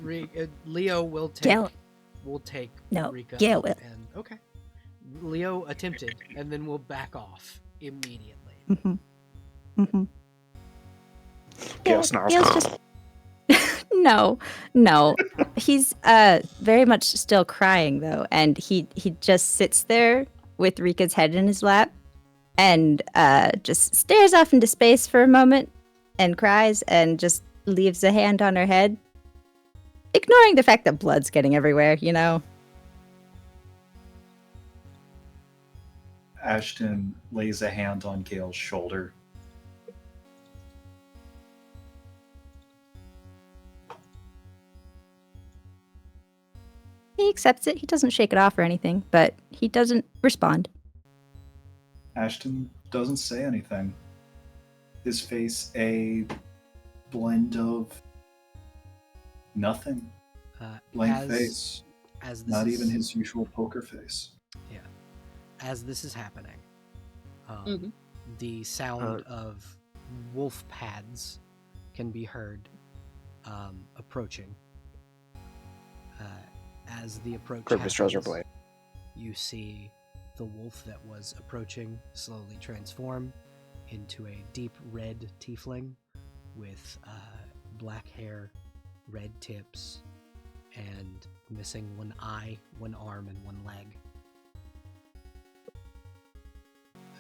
Leo will take Gale. No, Rika Gale up will. and okay. Leo attempted and then will back off immediately. Mm-hmm. Mm-hmm. Gale snarls. Gale's just no. He's very much still crying though, and he just sits there with Rika's head in his lap and just stares off into space for a moment and cries and just leaves a hand on her head, ignoring the fact that blood's getting everywhere, you know. Ashton lays a hand on Gale's shoulder. He accepts it. He doesn't shake it off or anything, but he doesn't respond. Ashton doesn't say anything. His face a blend of nothing. Blank face. As this Not is, even his usual poker face. As this is happening, Mhm. the sound of wolf pads can be heard approaching. As the approach Curb just draws her happens, blade. you see the wolf that was approaching slowly transform into a deep red tiefling with black hair, red tips, and missing one eye, one arm, and one leg.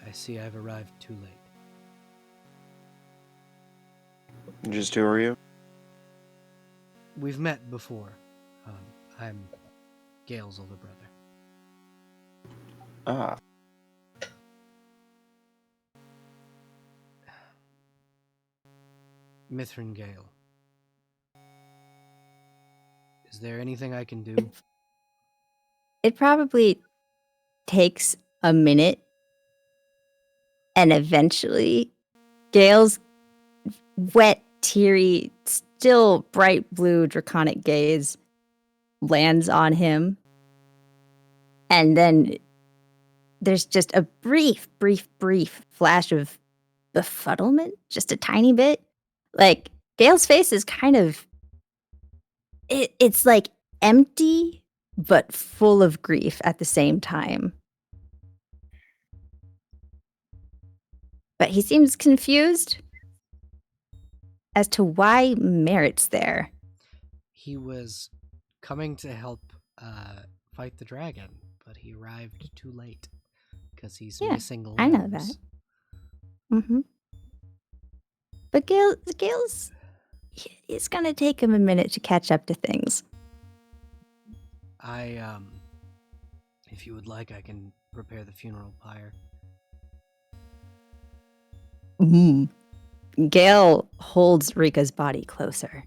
I see I've arrived too late. Just who are you? We've met before. I'm Gale's older brother. Ah, Mithrin Gale. Is there anything I can do? It probably takes a minute, and eventually Gale's wet, teary, still bright blue draconic gaze lands on him. And then there's just a brief flash of befuddlement, just a tiny bit. Like, Gale's face is kind of... It's like empty, but full of grief at the same time. But he seems confused as to why Merritt's there. He was coming to help fight the dragon, but he arrived too late because he's missing limbs. I know that. Mm-hmm. But Gale's... It's gonna take him a minute to catch up to things. If you would like, I can prepare the funeral pyre. Gale holds Rika's body closer.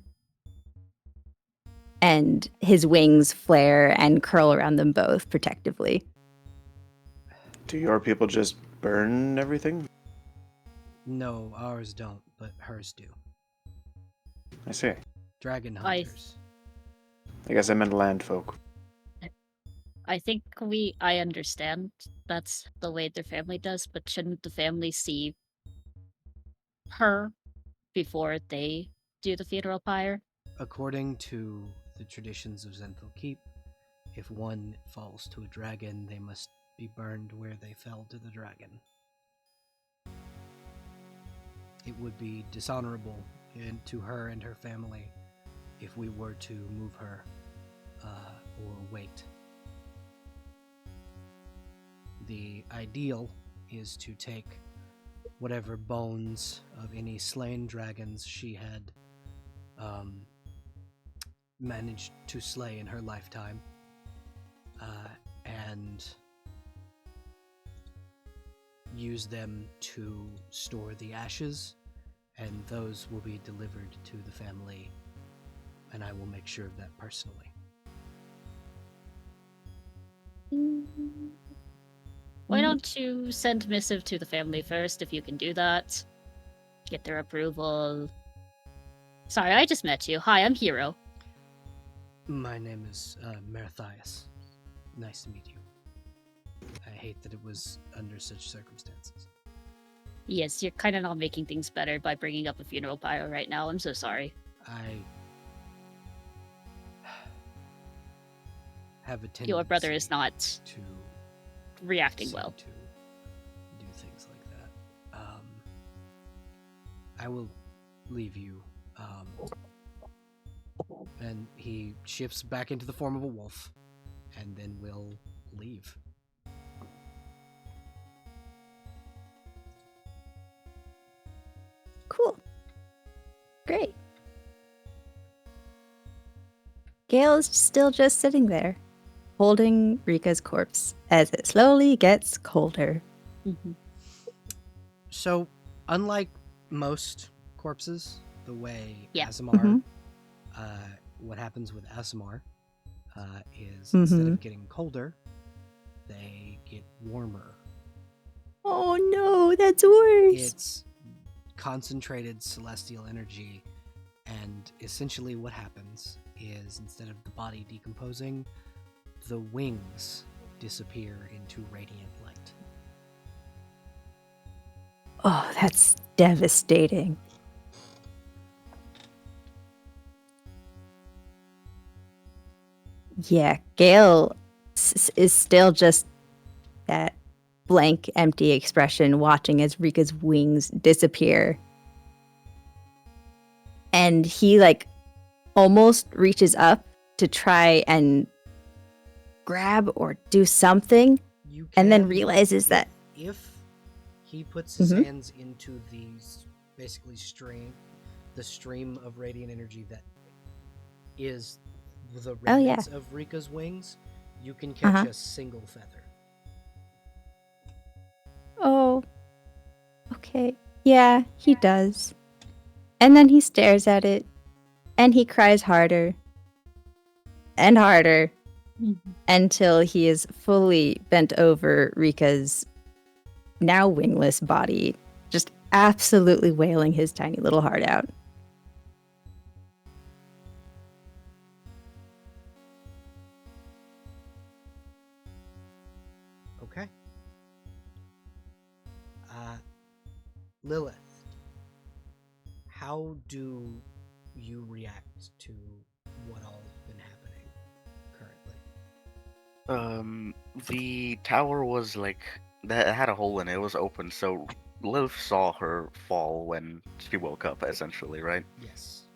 And his wings flare and curl around them both protectively. do your people just burn everything? No, ours don't, but hers do. I see. Dragon hunters. I guess I meant land folk. I think I understand that's the way their family does, but shouldn't the family see her before they do the funeral pyre? According to the traditions of Zenthal Keep, if one falls to a dragon, they must be burned where they fell to the dragon. It would be dishonorable to her and her family if we were to move her or wait. The ideal is to take whatever bones of any slain dragons she had managed to slay in her lifetime and use them to store the ashes, and those will be delivered to the family, and I will make sure of that personally. Why don't you send missive to the family first, if you can do that? Get their approval. Sorry, I just met you. Hi, I'm Hero. My name is Merithias. Nice to meet you. I hate that it was under such circumstances. Yes, you're kind of not making things better by bringing up a funeral pyre right now. I'm so sorry. I have a tendency Your brother is not to reacting seem well. to do things like that. I will leave you. And he shifts back into the form of a wolf, and then will leave. Cool. Great. Gale is still just sitting there, holding Rika's corpse as it slowly gets colder. Mm-hmm. So, unlike most corpses, the way Yeah. Aasimar, what happens with Aasimar is instead of getting colder, they get warmer. Oh no, that's worse. It's concentrated celestial energy, and essentially what happens is instead of the body decomposing, the wings disappear into radiant light. Oh, that's devastating. Yeah, Gale is still just that blank, empty expression, watching as Rika's wings disappear. And he, like, almost reaches up to try and grab or do something, You and then can- realizes that if he puts his Mhm. hands into these basically the stream of radiant energy that is the Oh, yeah. remnants of Rika's wings, you can catch Uh-huh. a single feather. oh, okay. Yeah, he does. And then he stares at it, and he cries harder and harder until he is fully bent over Rika's now wingless body, just absolutely wailing his tiny little heart out. Okay. Lilith, how do you react to what all's been happening currently? The tower was like that had a hole in it. It was open, so Lilith saw her fall when she woke up, essentially, right? Yes.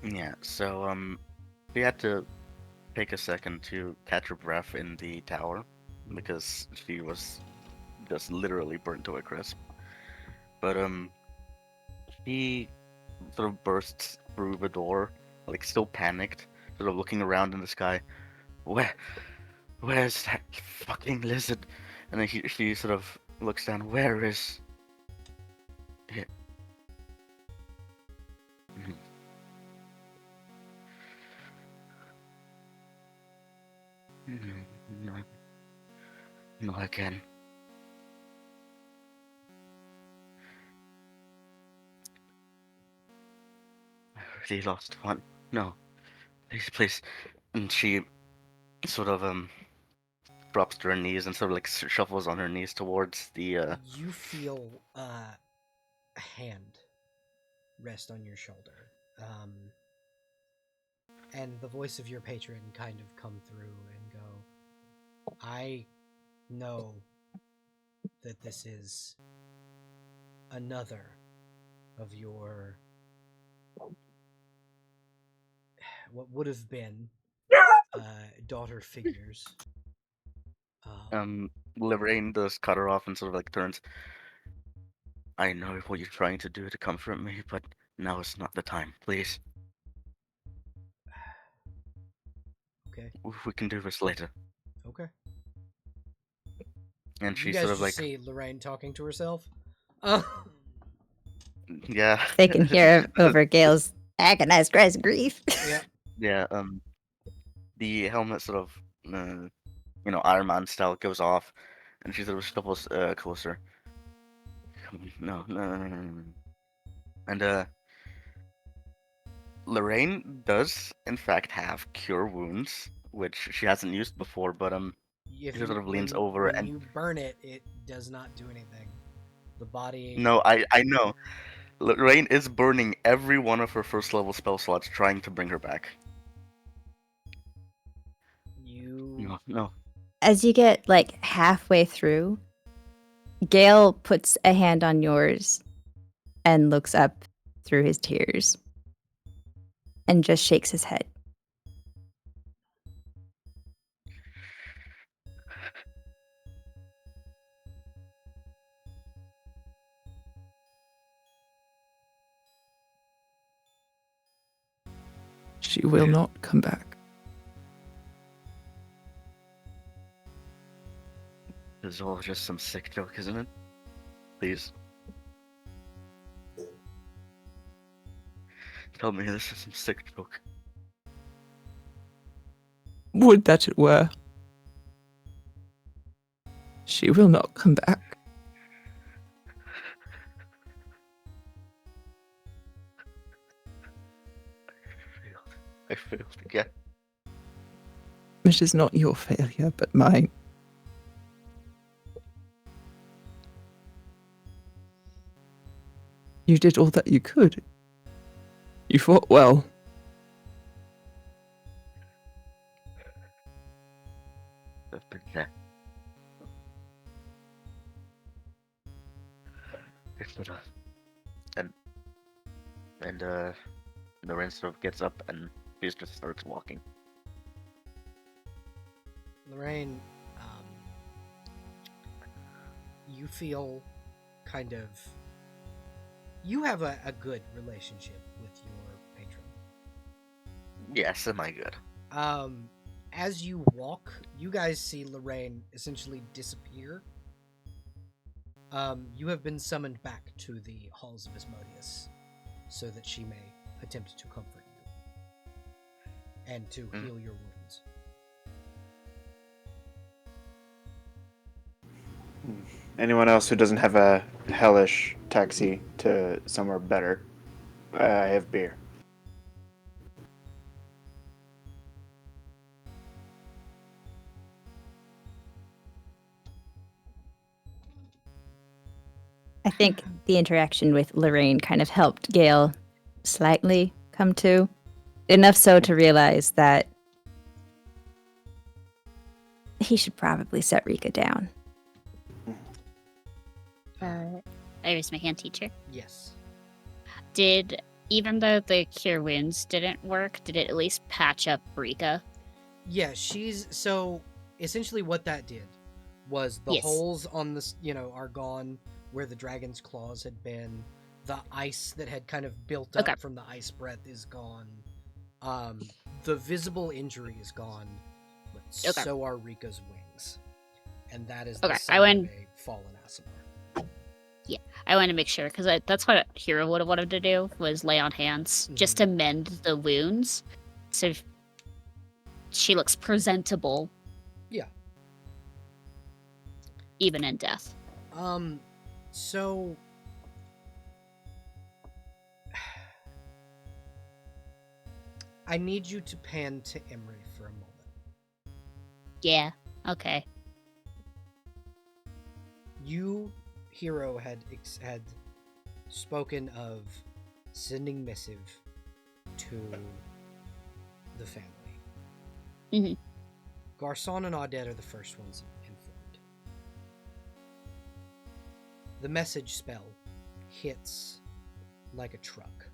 Yeah. So she had to take a second to catch her breath in the tower because she was just literally burnt to a crisp. But she sort of bursts through the door, like still panicked, sort of looking around in the sky. Where's that fucking lizard? And then she sort of looks down. Where is it? No, not again. I already lost one. No, please. And she sort of drops to her knees and sort of like shuffles on her knees towards the. You feel a hand rest on your shoulder, and the voice of your patron kind of come through and go, I know that this is another of your what would have been daughter figures. Lorraine does cut her off and sort of like turns. I know what you're trying to do to comfort me, but now is not the time. Please, Okay. we can do this later. Okay. And You she guys sort of just like, see Lorraine talking to herself. yeah. They can hear over Gale's agonized cries of grief. Yeah. Yeah. The helmet sort of, Iron Man style goes off, and she sort of shuffles closer. Come on, no. And Lorraine does in fact have cure wounds, which she hasn't used before, but If she you, sort of leans over when and you burn it, it does not do anything. The body. no, I know. Lorraine is burning every one of her first level spell slots trying to bring her back. You. No. As you get like halfway through, Gale puts a hand on yours and looks up through his tears and just shakes his head. She will not come back. This is all just some sick joke, isn't it? Please. Tell me this is some sick joke. Would that it were. She will not come back. I failed again. It is not your failure, but mine. You did all that you could. You fought well. and Lorraine sort of gets up and she just starts walking. Lorraine, you feel kind of... You have a good relationship with your patron. Yeah, semi-good. As you walk, you guys see Lorraine essentially disappear. You have been summoned back to the halls of Asmodeus so that she may attempt to comfort you and to heal your wounds. Anyone else who doesn't have a hellish taxi to somewhere better? I have beer. I think the interaction with Lorraine kind of helped Gale slightly come to. Enough so to realize that he should probably set Rika down. I raised my hand, teacher. Yes. Even though the cure wounds didn't work, did it at least patch up Rika? Yeah, so essentially what that did was the holes on this, are gone where the dragon's claws had been. The ice that had kind of built up from the ice breath is gone. The visible injury is gone, but so are Rika's wings. And that is the sign of a fallen Aasimar. Yeah, I wanted to make sure, because that's what Hero would have wanted to do, was lay on hands, just to mend the wounds, so she looks presentable. Yeah. Even in death. So... I need you to pan to Emery for a moment. Yeah, okay. You, Hero, had spoken of sending missive to the family. Mm-hmm. Garçon and Audette are the first ones informed. The message spell hits like a truck.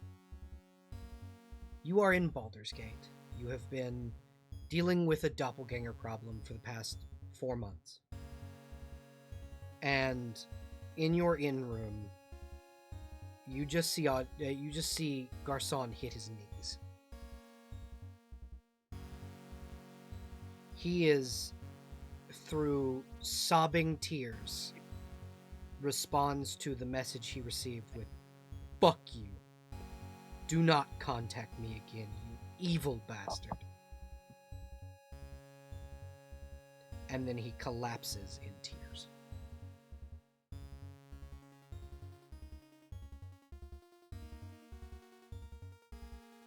You are in Baldur's Gate. You have been dealing with a doppelganger problem for the past 4 months. And in your inn room, you just see Garçon hit his knees. He is, through sobbing tears, responds to the message he received with, "Fuck you. Do not contact me again, you evil bastard." And then he collapses in tears.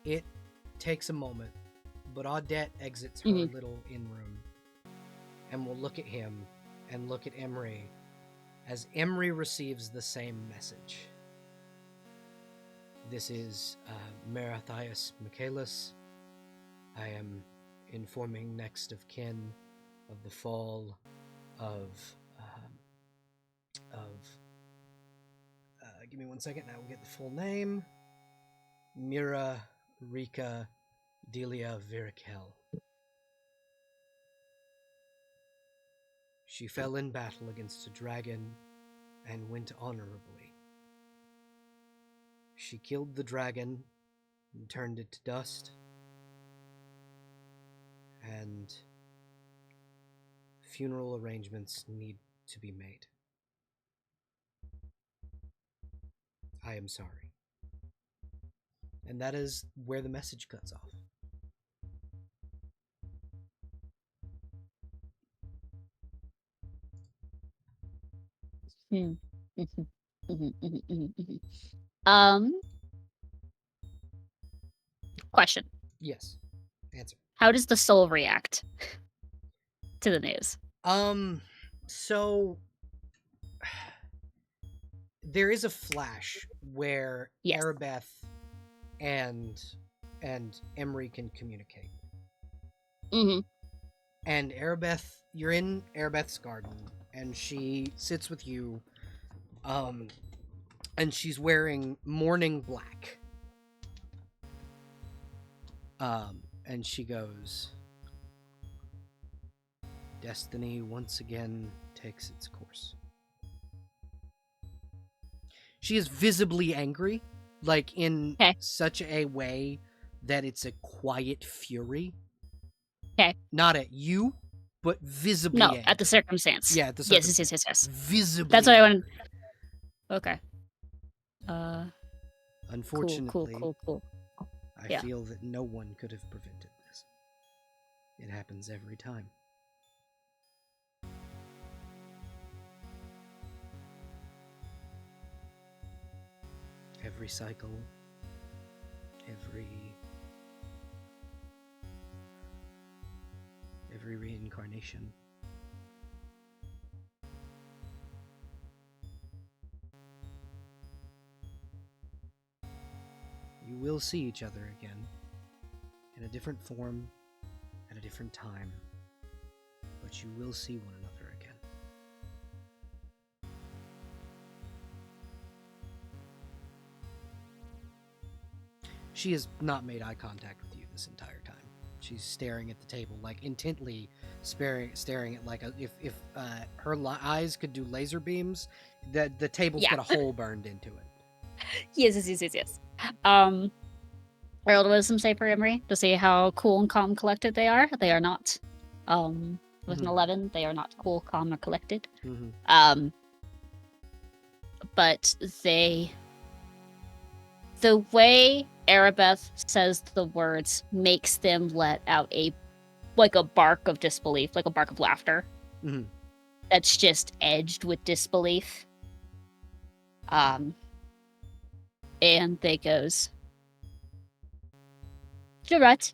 It takes a moment, but Audette exits her little inn room and will look at him and look at Emery as Emery receives the same message. This is Merathias Michaelis. I am informing next of kin of the fall of give me 1 second, I will get the full name. Mira Rika Delia Virakel. She fell in battle against a dragon and went honorably. She killed the dragon and turned it to dust, and funeral arrangements need to be made. I am sorry. And that is where the message cuts off. Question. Yes. Answer. How does the soul react to the news? So there is a flash where Arabeth and Emery can communicate. Mm-hmm. And Arabeth, you're in Arabeth's garden, and she sits with you, and she's wearing mourning black. And she goes, "Destiny once again takes its course." She is visibly angry, like in Okay. such a way that it's a quiet fury. Okay. Not at you, but visibly No, angry. at the circumstance. Yeah, at the Yes, circumstance. yes. Visibly That's what I angry. wanted. Okay. Unfortunately, Cool. I Yeah. feel that no one could have prevented this. It happens every time. Every cycle, every reincarnation. You will see each other again, in a different form, at a different time, but you will see one another again. She has not made eye contact with you this entire time. She's staring at the table, like intently staring at like if her eyes could do laser beams, that the table's got a hole burned into it. Yes. Rolled wisdom save for Emery to see how cool and calm collected they are. They are not. With an 11, they are not cool, calm, or collected. But the way Arabeth says the words makes them let out a bark of disbelief, like a bark of laughter. That's just edged with disbelief. And they goes, "You're right.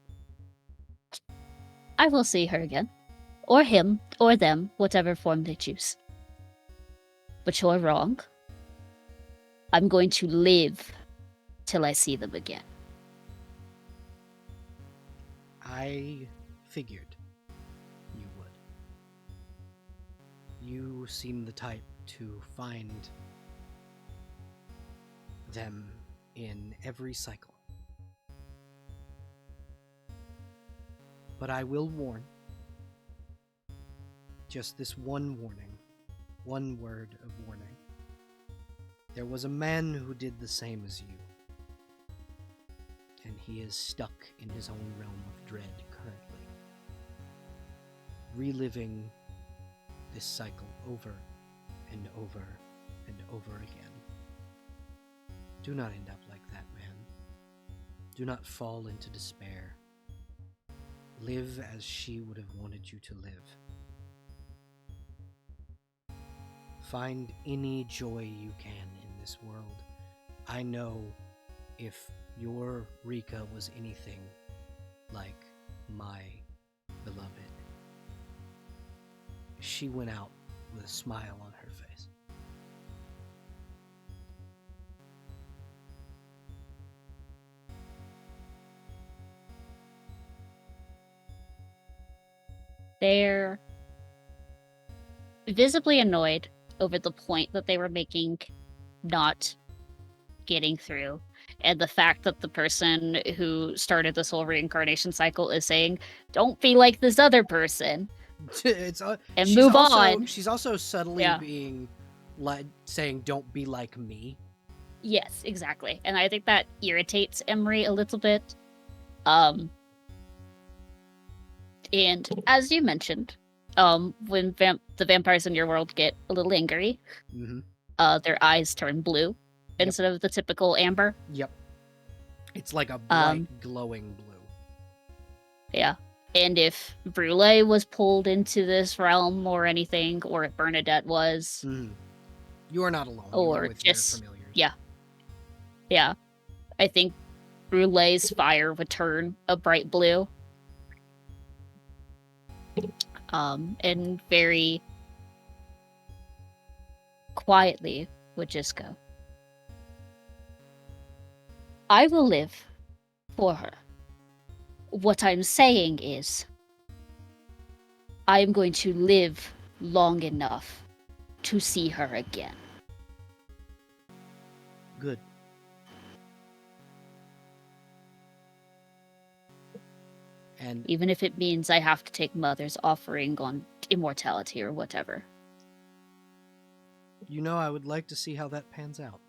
I will see her again. Or him, or them, whatever form they choose. But you're wrong. I'm going to live till I see them again." I figured you would. You seem the type to find them in every cycle. But I will warn, just this one warning, one word of warning. There was a man who did the same as you, and he is stuck in his own realm of dread currently, reliving this cycle over and over and over again. Do not end up like that man. Do not fall into despair. Live as she would have wanted you to live. Find any joy you can in this world. I know if your Rika was anything like my beloved, she went out with a smile on her face. They're visibly annoyed over the point that they were making not getting through, and the fact that the person who started this whole reincarnation cycle is saying, "Don't be like this other person," and move on. She's also subtly being like saying, "Don't be like me." Yes, exactly. And I think that irritates Emery a little bit. And as you mentioned, when the vampires in your world get a little angry, their eyes turn blue instead of the typical amber. Yep. It's like a bright, glowing blue. Yeah. And if Brule was pulled into this realm or anything, or if Bernadette was... You are not alone. Or you are with just... your familiars. Yeah. Yeah. I think Brule's fire would turn a bright blue. And very quietly would just go, "I will live for her. What I'm saying is, I am going to live long enough to see her again." Good. And Even if it means I have to take Mother's offering on immortality or whatever. you know, I would like to see how that pans out.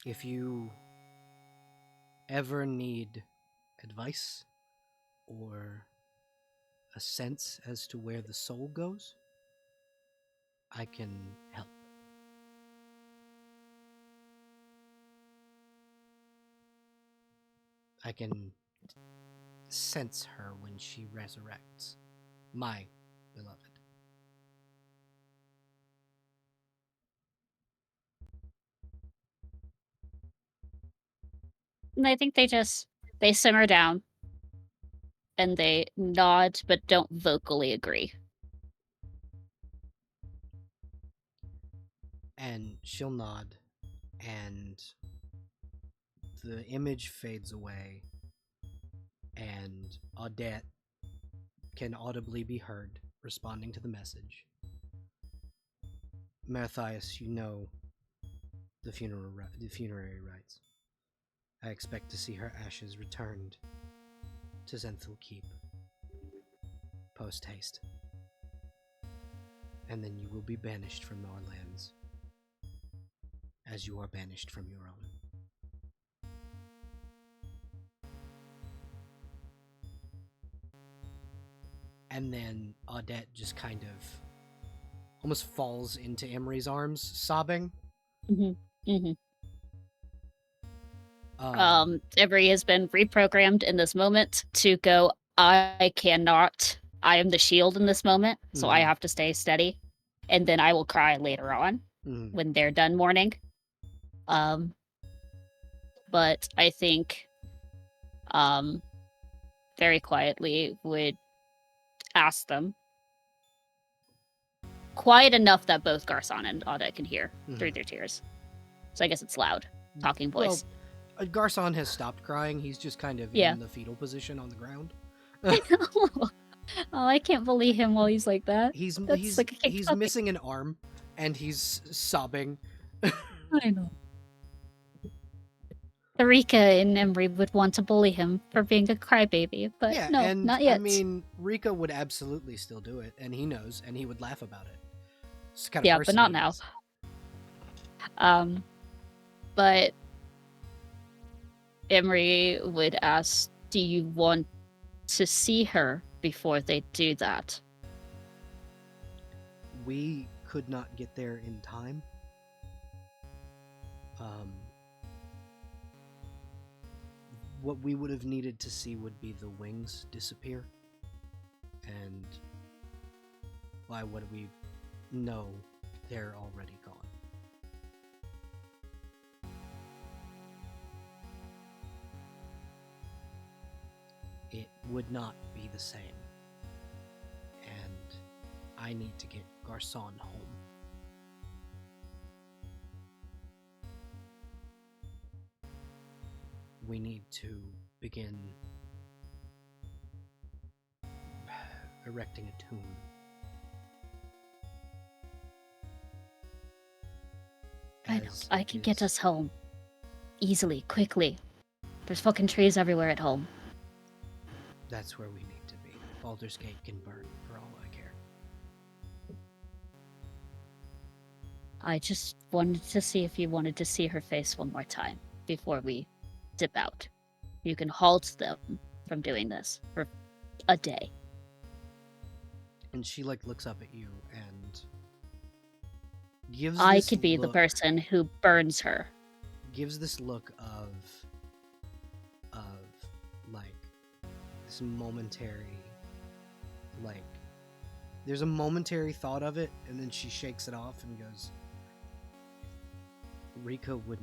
If you ever need advice or a sense as to where the soul goes, I can help. I can sense her when she resurrects, my beloved. And I think they simmer down and they nod but don't vocally agree. And she'll nod, and the image fades away, and Audette can audibly be heard responding to the message. Matthias, you know the funerary rites. I expect to see her ashes returned to Zenthal Keep post haste. And then you will be banished from our lands, as you are banished from your own. And then Audette just kind of almost falls into Emery's arms, sobbing. Emery has been reprogrammed in this moment to go, I cannot. I am the shield in this moment, so I have to stay steady. And then I will cry later on when they're done mourning. But I think very quietly would ask them. Quiet enough that both Garcon and Audette can hear through their tears. So I guess it's loud. Talking voice. Well, Garcon has stopped crying. He's just kind of in the fetal position on the ground. Oh, I can't bully him while he's like that. He's like missing an arm, and he's sobbing. I know. Rika and Emery would want to bully him for being a crybaby, but yeah, no, and not yet. I mean, Rika would absolutely still do it, and he knows, and he would laugh about it. It's kind of but not now. But Emery would ask, do you want to see her before they do that? We could not get there in time. What we would have needed to see would be the wings disappear. And why would we know they're already gone? It would not be the same. And I need to get Garcon home. We need to begin erecting a tomb. I know. I can get us home. Easily, quickly. There's fucking trees everywhere at home. That's where we need to be. Baldur's Gate can burn for all I care. I just wanted to see if you wanted to see her face one more time before we dip out. You can halt them from doing this for a day. And she looks up at you and gives I this could be the look- person who burns her. Gives this look of this momentary, there's a momentary thought of it, and then she shakes it off and goes, Rika would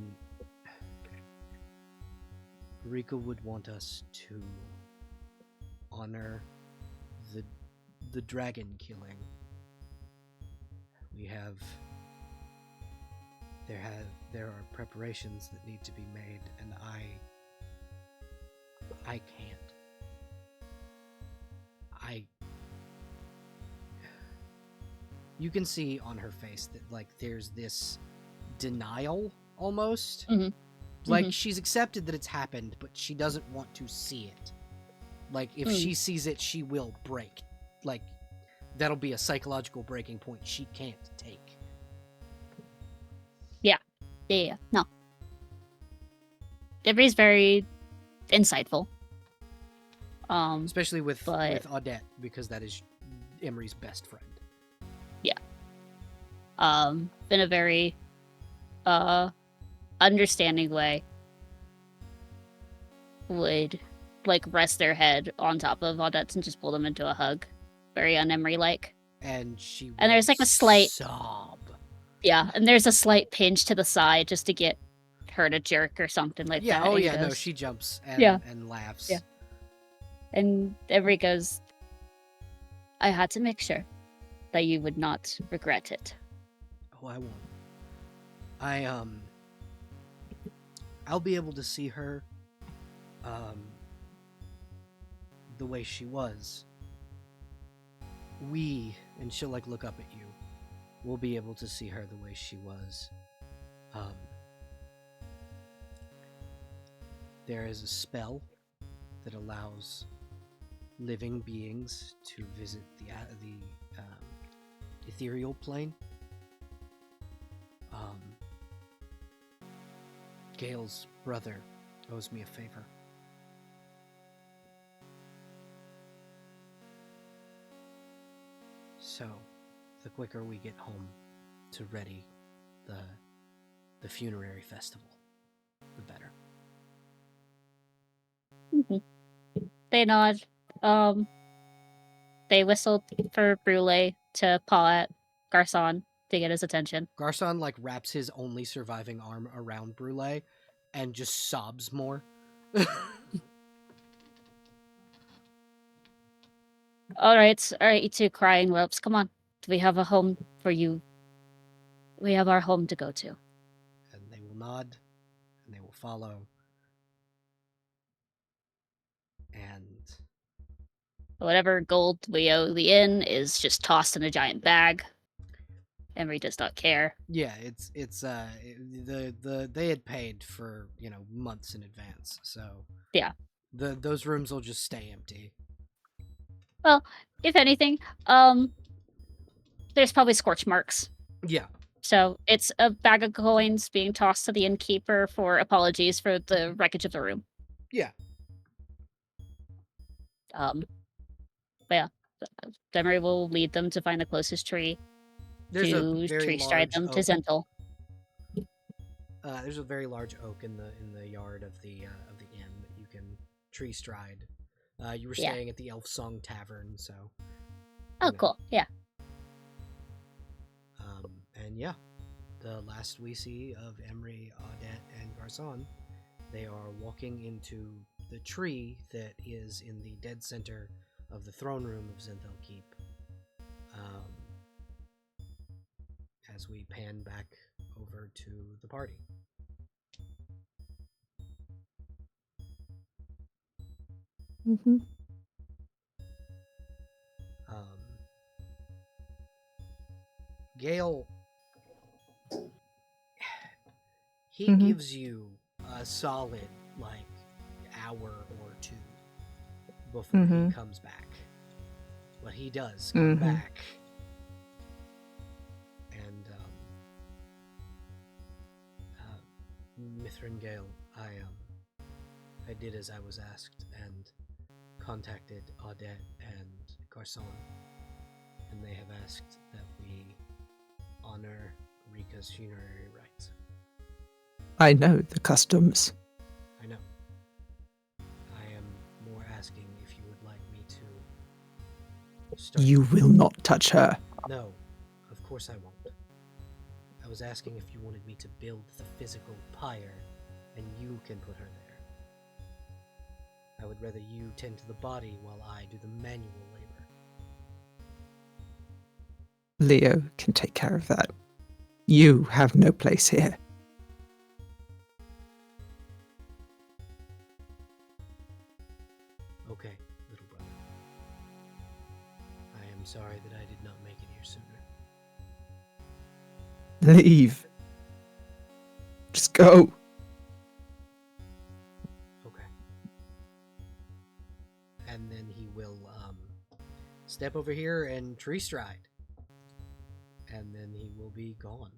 want us to honor the dragon killing. There are preparations that need to be made, and I can't. you can see on her face that like there's this denial almost. Mhm. Like Mhm. she's accepted that it's happened, but she doesn't want to see it. Like if Mm. she sees it, she will break. Like that'll be a psychological breaking point she can't take. Yeah. No. Emery's very insightful. Especially with but- Audette, because that is Emery's best friend. In a very understanding way, would like rest their head on top of Audette's and just pull them into a hug. Very un-Emery like. And she And there's, like, a slight- sob. Yeah, and there's a slight pinch to the side just to get her to jerk or something like Yeah, that. oh and yeah, no, goes- she jumps and, Yeah. and laughs. Yeah. And Emery goes, I had to make sure that you would not regret it. Oh, I won't. I'll be able to see her, the way she was. And she'll like look up at you. We'll be able to see her the way she was. There is a spell that allows living beings to visit the ethereal plane. Gale's brother owes me a favor. So, the quicker we get home to ready the funerary festival, the better. They nod. They whistled for Brule to paw at Garcon to get his attention. Garcon like wraps his only surviving arm around Brule and just sobs more. All right, you two crying whelps. Come on, we have a home for you. We have our home to go to. And they will nod, and they will follow. And Whatever gold we owe the inn is just tossed in a giant bag. Emery does not care. yeah, they had paid for months in advance, so Yeah. those rooms will just stay empty. Well, if anything, there's probably scorch marks. Yeah, So it's a bag of coins being tossed to the innkeeper for apologies for the wreckage of the room. yeah. But yeah, Emery will lead them to find the closest tree There's a to very tree stride large them to oak. Zental. There's a very large oak in the yard of the inn that you can tree stride. You were Yeah. staying at the Elf Song Tavern, so. Oh, you know. cool. Yeah. And yeah, the last we see of Emery, Audette, and Garcon, they are walking into the tree that is in the dead center of the throne room of Zenthal Keep. As we pan back over to the party. Mm-hmm. Gale, he Mhm. gives you a solid hour or two before he Mhm. comes back. But he does come Mhm. back. And Mithrin Gale, I did as I was asked and contacted Audette and Garcon, and they have asked that we honor Rika's funerary rites. I know the customs. I know. I am more asking if you would like me to start. You will not touch her. No, of course I won't. I was asking if you wanted me to build the physical pyre, and you can put her there. I would rather you tend to the body while I do the manual labor. Leo can take care of that. You have no place here. Okay, little brother. I am sorry that I did not make it here sooner. Leave. Just go. Okay. And then he will step over here and tree stride. And then he will be gone.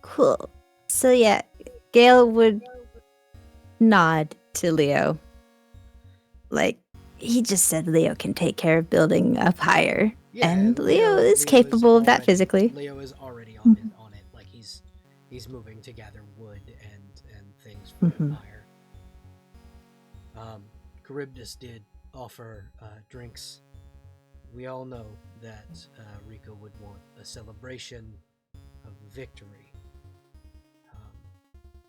Cool. So yeah, Gale would nod to Leo. Like, he just said Leo can take care of building up higher. Yeah, and Leo is capable of that already- physically. Leo is already on it. Like he's moving to gather wood and things for the Mhm. fire. Charybdis did offer drinks. We all know that Rika would want a celebration of victory.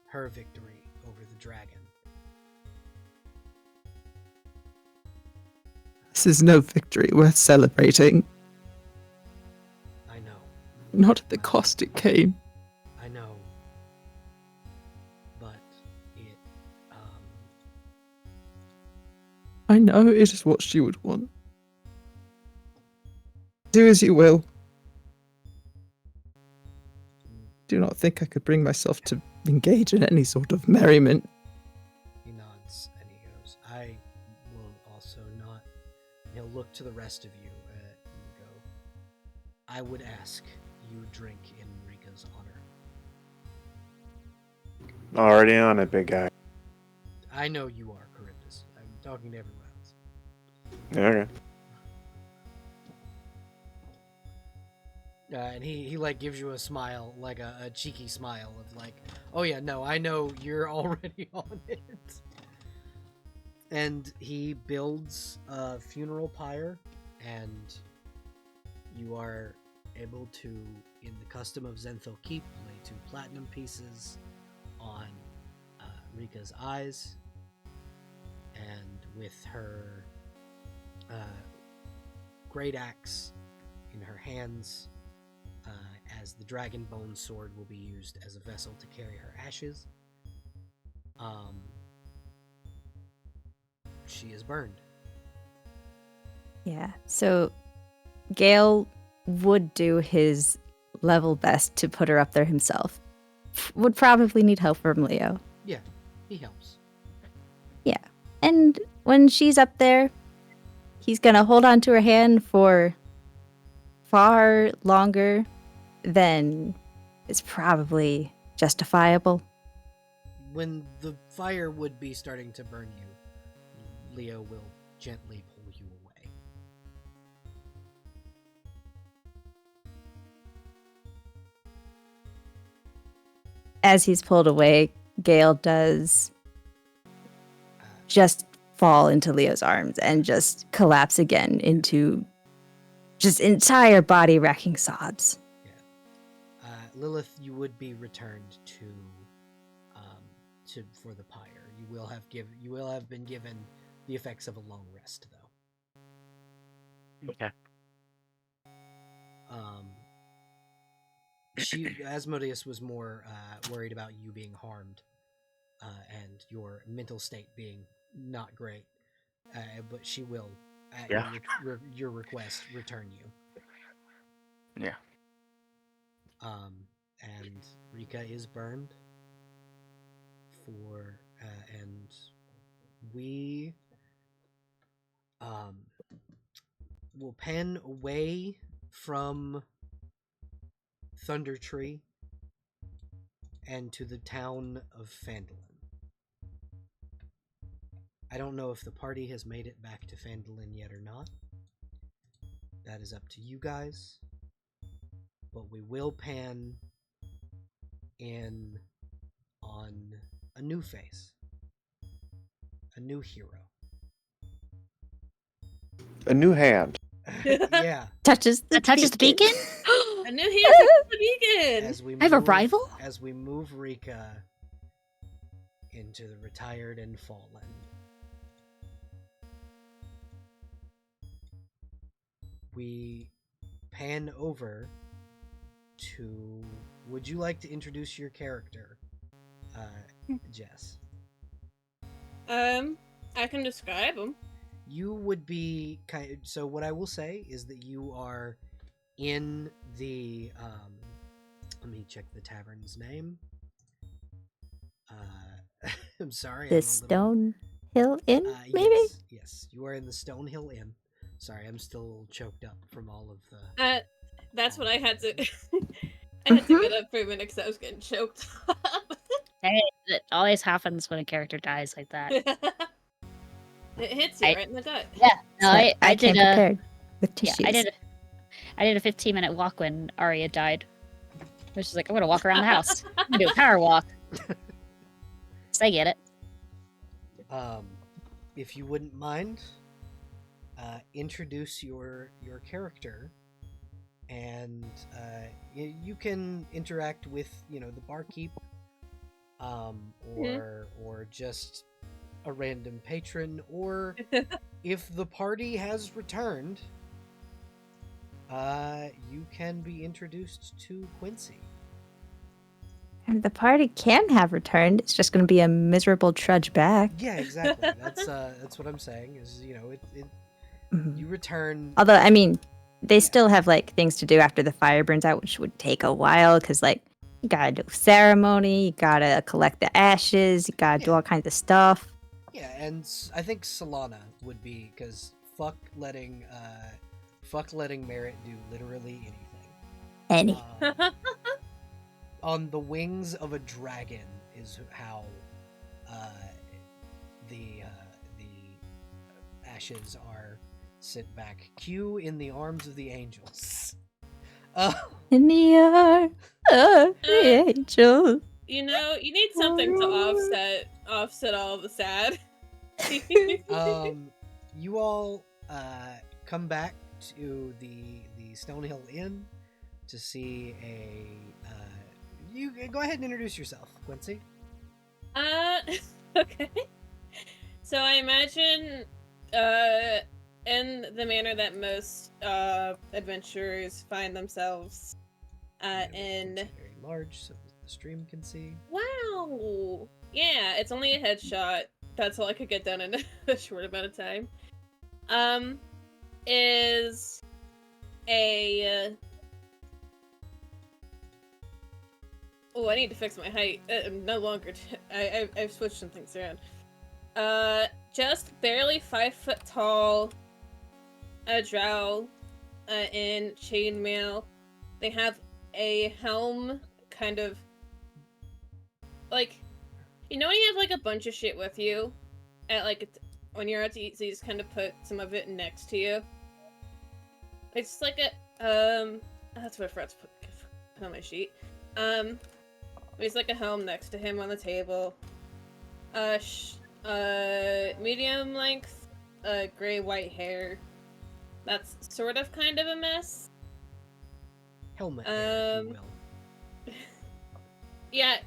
Her victory over the dragon. This is no victory worth celebrating. I know. Not at the cost it came. I know. But it I know it is what she would want. Do as you will. Do not think I could bring myself to engage in any sort of merriment. He nods and he goes, I will also not. He'll look to the rest of you and go, I would ask you drink in Rika's honor. Already on it, big guy. I know you are, Charybdis. I'm talking to everyone else. Okay. And he like gives you a smile, like a cheeky smile of like, oh yeah, no, I know you're already on it. And he builds a funeral pyre, and you are able to, in the custom of Zenthal Keep, lay 2 platinum pieces on Rika's eyes, and with her great axe in her hands, as the dragon bone sword will be used as a vessel to carry her ashes. She is burned. Yeah. So Gale would do his level best to put her up there himself. Would probably need help from Leo. Yeah, he helps. Yeah. And when she's up there, he's gonna hold on to her hand for far longer than is probably justifiable. When the fire would be starting to burn you, Leo will gently pull you away. As he's pulled away, Gale does just fall into Leo's arms and just collapse again into just entire body wrecking sobs. Lilith, you would be returned to for the pyre. You will have been given the effects of a long rest, though. Okay. Asmodeus was more worried about you being harmed and your mental state being not great, but she will, at your request, return you. Yeah. And Rika is burned and we will pan away from Thunder Tree and to the town of Phandalin. I don't know if the party has made it back to Phandalin yet or not. That is up to you guys. But we will pan in on a new face. A new hero. A new hand. Yeah. Touches the beacon? A new hand touches the beacon! As we I have a rival? As we move Rika into the retired and fallen. We pan over to... Would you like to introduce your character, Jess? I can describe him. You would be so what I will say is that you are in the let me check the tavern's name. I'm sorry. The I'm a Stone Hill Inn, little, maybe? Yes. You are in the Stonehill Inn. Sorry, I'm still choked up from all of the. That's what I had to. I had to get up for a minute because I was getting choked up. Hey, it always happens when a character dies like that. It hits you I- right in the gut. Yeah, no, So I came did a prepared with yeah, tissues. I did a 15-minute walk when Arya died. I was just like, I'm gonna walk around the house. I'm gonna do a power walk. So I get it. If you wouldn't mind, introduce your character, and you can interact with the barkeep, or just a random patron, or if the party has returned, you can be introduced to Quincy. And the party can have returned. It's just going to be a miserable trudge back. Yeah, exactly. That's what I'm saying. Is Mhm. you return. Although, I mean, they still have like things to do after the fire burns out, which would take a while because like you gotta do a ceremony, you gotta collect the ashes, you gotta do Yeah. all kinds of stuff. Yeah, and I think Solana would be, because fuck letting Merritt do literally anything. Any. On the wings of a dragon is how the ashes are sent back. Q in the arms of the angels. In the arms of the angel. You need something to offset all the sad. You all come back to the Stonehill Inn to see a. You go ahead and introduce yourself, Quincy. Okay. So I imagine, in the manner that most adventurers find themselves, in. Very large, so the stream can see. Wow. Yeah, it's only a headshot. That's all I could get done in a short amount of time. Is a. Oh, I need to fix my height. No longer. I've switched some things around. Just barely 5 foot tall. A drow, in chainmail. They have a helm, kind of. Like, when you have like a bunch of shit with you, at like when you're out to eat, so you just kind of put some of it next to you. It's just like a that's what I forgot to put on my sheet. There's like a helm next to him on the table. Medium length, gray-white hair. That's sort of kind of a mess. Helmet hair, if you will. Yeah,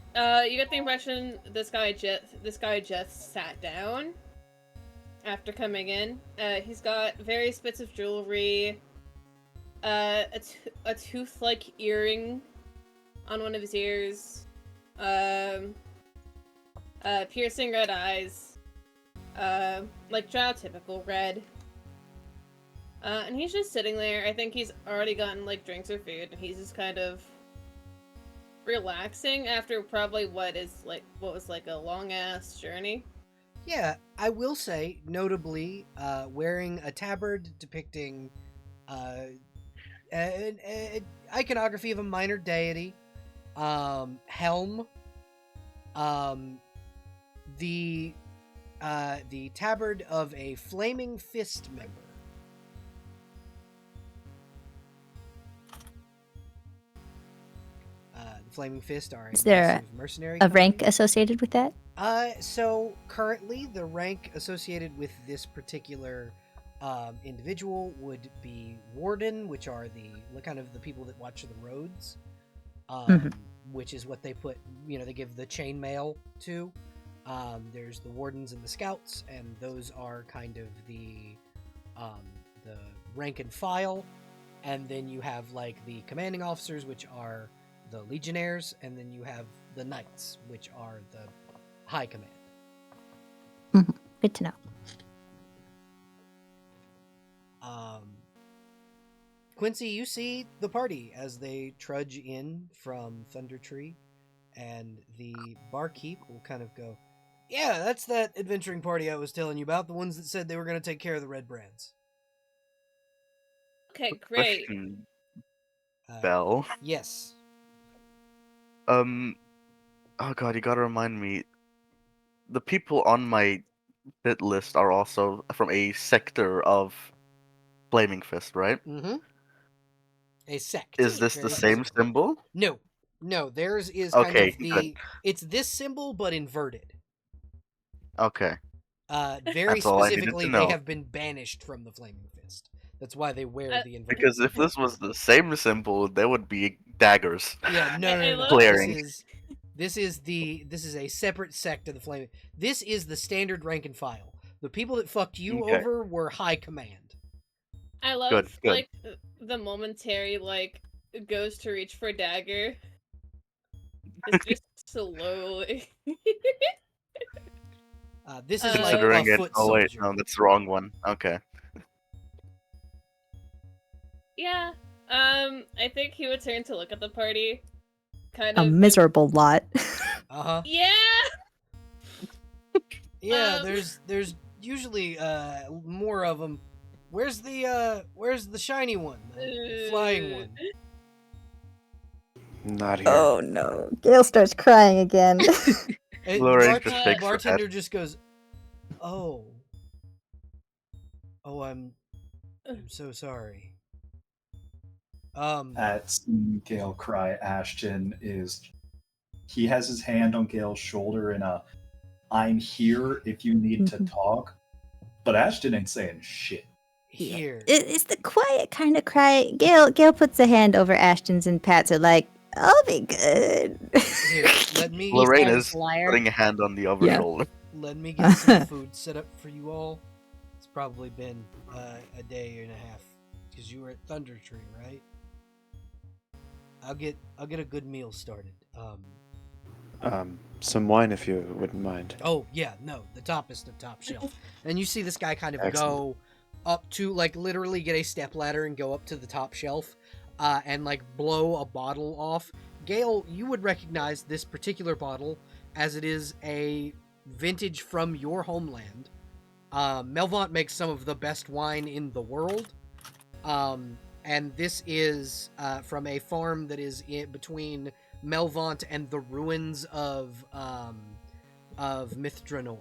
you get the impression this guy just sat down after coming in. He's got various bits of jewelry, a tooth-like earring on one of his ears, piercing red eyes, like drow typical red. And he's just sitting there. I think he's already gotten like drinks or food, and he's just kind of relaxing after probably what was like a long ass journey. Yeah, I will say, notably, wearing a tabard depicting an iconography of a minor deity, helm, the tabard of a flaming fist member. The Flaming Fist are Is there massive mercenary A rank company. associated with that? So currently the rank associated with this particular individual would be Warden, which are the kind of the people that watch the roads, which is what they put, they give the chainmail to. There's the Wardens and the Scouts, and those are kind of the rank and file. And then you have like the commanding officers, which are the Legionnaires, and then you have the Knights, which are the high command. Good to know. Quincy, you see the party as they trudge in from Thunder Tree, and the barkeep will kind of go, "Yeah, that's that adventuring party I was telling you about, the ones that said they were going to take care of the red brands." Okay, great. Question, Uh, Belle. yes. Oh god, you gotta remind me. The people on my bit list are also from a sector of Flaming Fist, right? Mm-hmm. A sect. Is this the Very same specifically. symbol? No. No, theirs is kind Okay, of good. it's this symbol, but inverted. Okay, Very that's all I needed specifically, to they know. have been banished from the Flaming Fist. That's why they wear the inverted. Because if this was the same symbol, there would be daggers. Yeah, no, I no, no. love- Flaring. This is a separate sect of the Flaming. This is the standard rank and file. The people that fucked you Okay. over were high command. I love Good, good. like the momentary like goes to reach for dagger. It's just slowly. This is like Considering a it. foot Oh wait, soldier. no, that's the wrong one. Okay. Yeah. I think he would turn to look at the party. Kind A of miserable lot. Uh-huh. Yeah. Yeah, Um, there's usually more of them. Where's the shiny one? The flying one. Not here. Oh no. Gail starts crying again. And Lorraine the just shakes her bartender head. just goes, "Oh. Oh, I'm so sorry." At seeing Gale cry, Ashton he has his hand on Gale's shoulder in a "I'm here if you need to talk," but Ashton ain't saying shit. Here. It's the quiet kind of cry. Gail puts a hand over Ashton's and pats her like, I'll be good. Here, let me Lorraine That is is liar. putting a hand on the other Yeah. shoulder. let me get some food set up for you all. It's probably been a day and a half because you were at Thunder Tree, right? I'll get a good meal started. Some wine if you wouldn't mind. Oh yeah, no, the toppest of top shelf. And you see this guy kind of Excellent. go up to, like, literally get a step ladder and go up to the top shelf, and like blow a bottle off. Gale, you would recognize this particular bottle as it is a vintage from your homeland. Melvant makes some of the best wine in the world, and this is from a farm that is between Melvant and the ruins of Mithranor.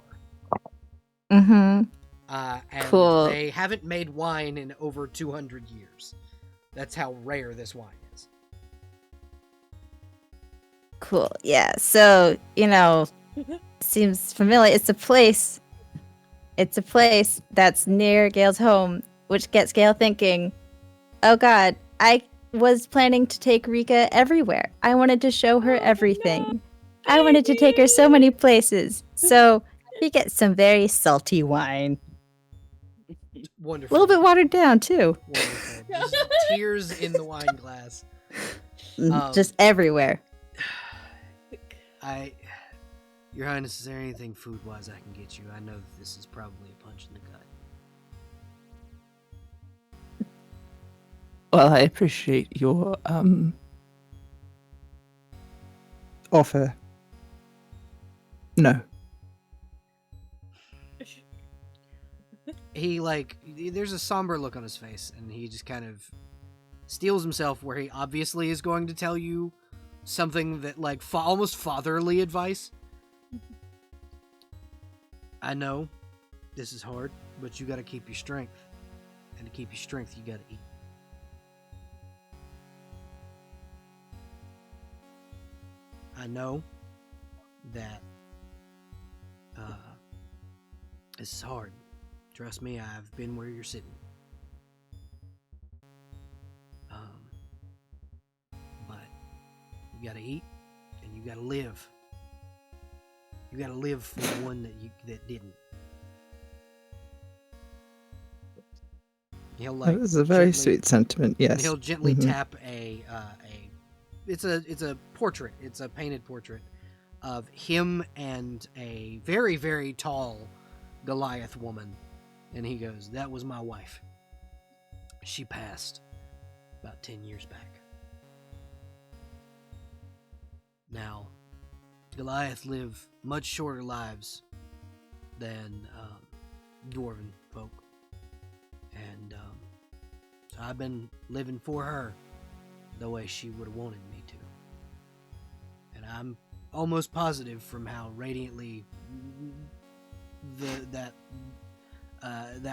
Mm-hmm. And Cool. they haven't made wine in over 200 years. That's how rare this wine is. Cool. Yeah. So, seems familiar. It's a place that's near Gail's home, which gets Gail thinking, oh God, I was planning to take Rika everywhere. I wanted to show her everything. I wanted to take her so many places. So we get some very salty wine. A Wonderful. little bit watered down, too. Wonderful. Just tears in the wine glass. Just everywhere. Your Highness, is there anything food-wise I can get you? I know that this is probably a punch in the gut. Well, I appreciate your offer. No. He, there's a somber look on his face, and he just kind of steels himself where he obviously is going to tell you something that, almost fatherly advice. I know this is hard, but you gotta keep your strength. And to keep your strength, you gotta eat. I know that this is hard. Trust me, I've been where you're sitting. But you gotta eat, and you gotta live. You gotta live for the one that didn't. He'll That was a very sweet sentiment. And Yes. he'll gently Mhm. tap it's a portrait. It's a painted portrait of him and a very, very tall Goliath woman. And he goes, "That was my wife. She passed about 10 years back. Now, Goliath live much shorter lives than dwarven folk. And so I've been living for her the way she would have wanted me to. And I'm almost positive from how radiantly that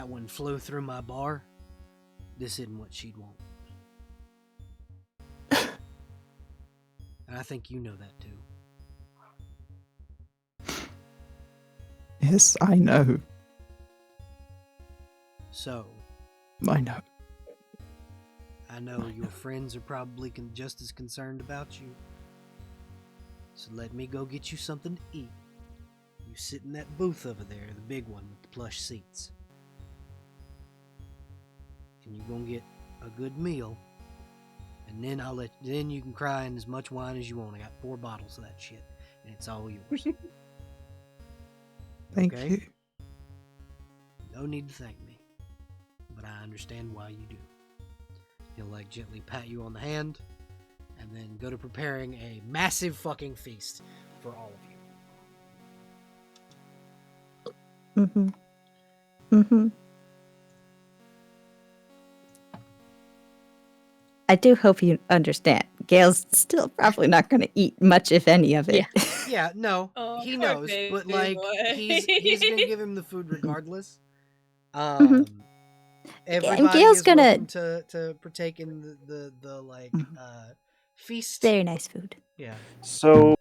one flew through my bar, this isn't what she'd want. And I think you know that too. Yes, I know. So, I know. I know your friends are probably just as concerned about you. So let me go get you something to eat. You sit in that booth over there, the big one with the plush seats. And you're gonna get a good meal. And then then you can cry in as much wine as you want. I got 4 bottles of that shit. And it's all yours. Thank Okay? you. No need to thank me. But I understand why you do. He'll like gently pat you on the hand and then go to preparing a massive fucking feast for all of you. Mm-hmm. Mm-hmm. I do hope you understand. Gail's still probably not going to eat much, if any, of it. Yeah, no, Oh, he poor knows, but baby like boy. he's gonna give him the food regardless. Mhm. And Everybody Gail's is gonna welcome to partake in the like Mhm. feast. very nice food. Yeah. So,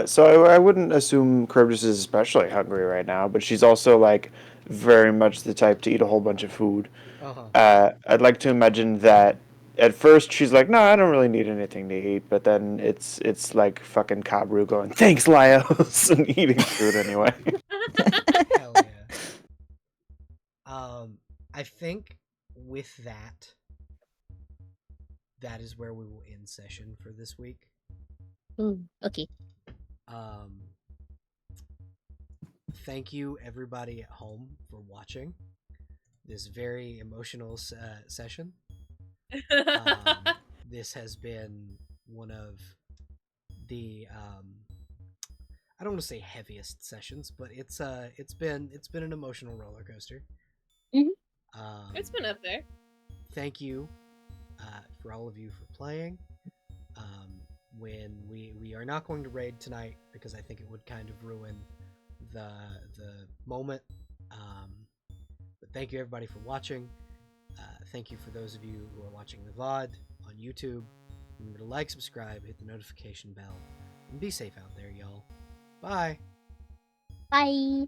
so I wouldn't assume Crobus is especially hungry right now, but she's also like very much the type to eat a whole bunch of food. Uh-huh. I'd like to imagine that at first she's like, "No, I don't really need anything to eat," but then it's like fucking Kabru going, "Thanks, Laios," and eating food anyway. Hell yeah. I think with that is where we will end session for this week. Ooh, okay. Thank you everybody at home for watching this very emotional session. This has been one of the I don't want to say heaviest sessions, but it's been an emotional roller coaster. Mhm. It's been up there. Thank you for all of you for playing. When we are not going to raid tonight because I think it would kind of ruin the moment. But thank you everybody for watching. Thank you for those of you who are watching the VOD on YouTube. Remember to like, subscribe, hit the notification bell, and be safe out there, y'all. Bye. Bye.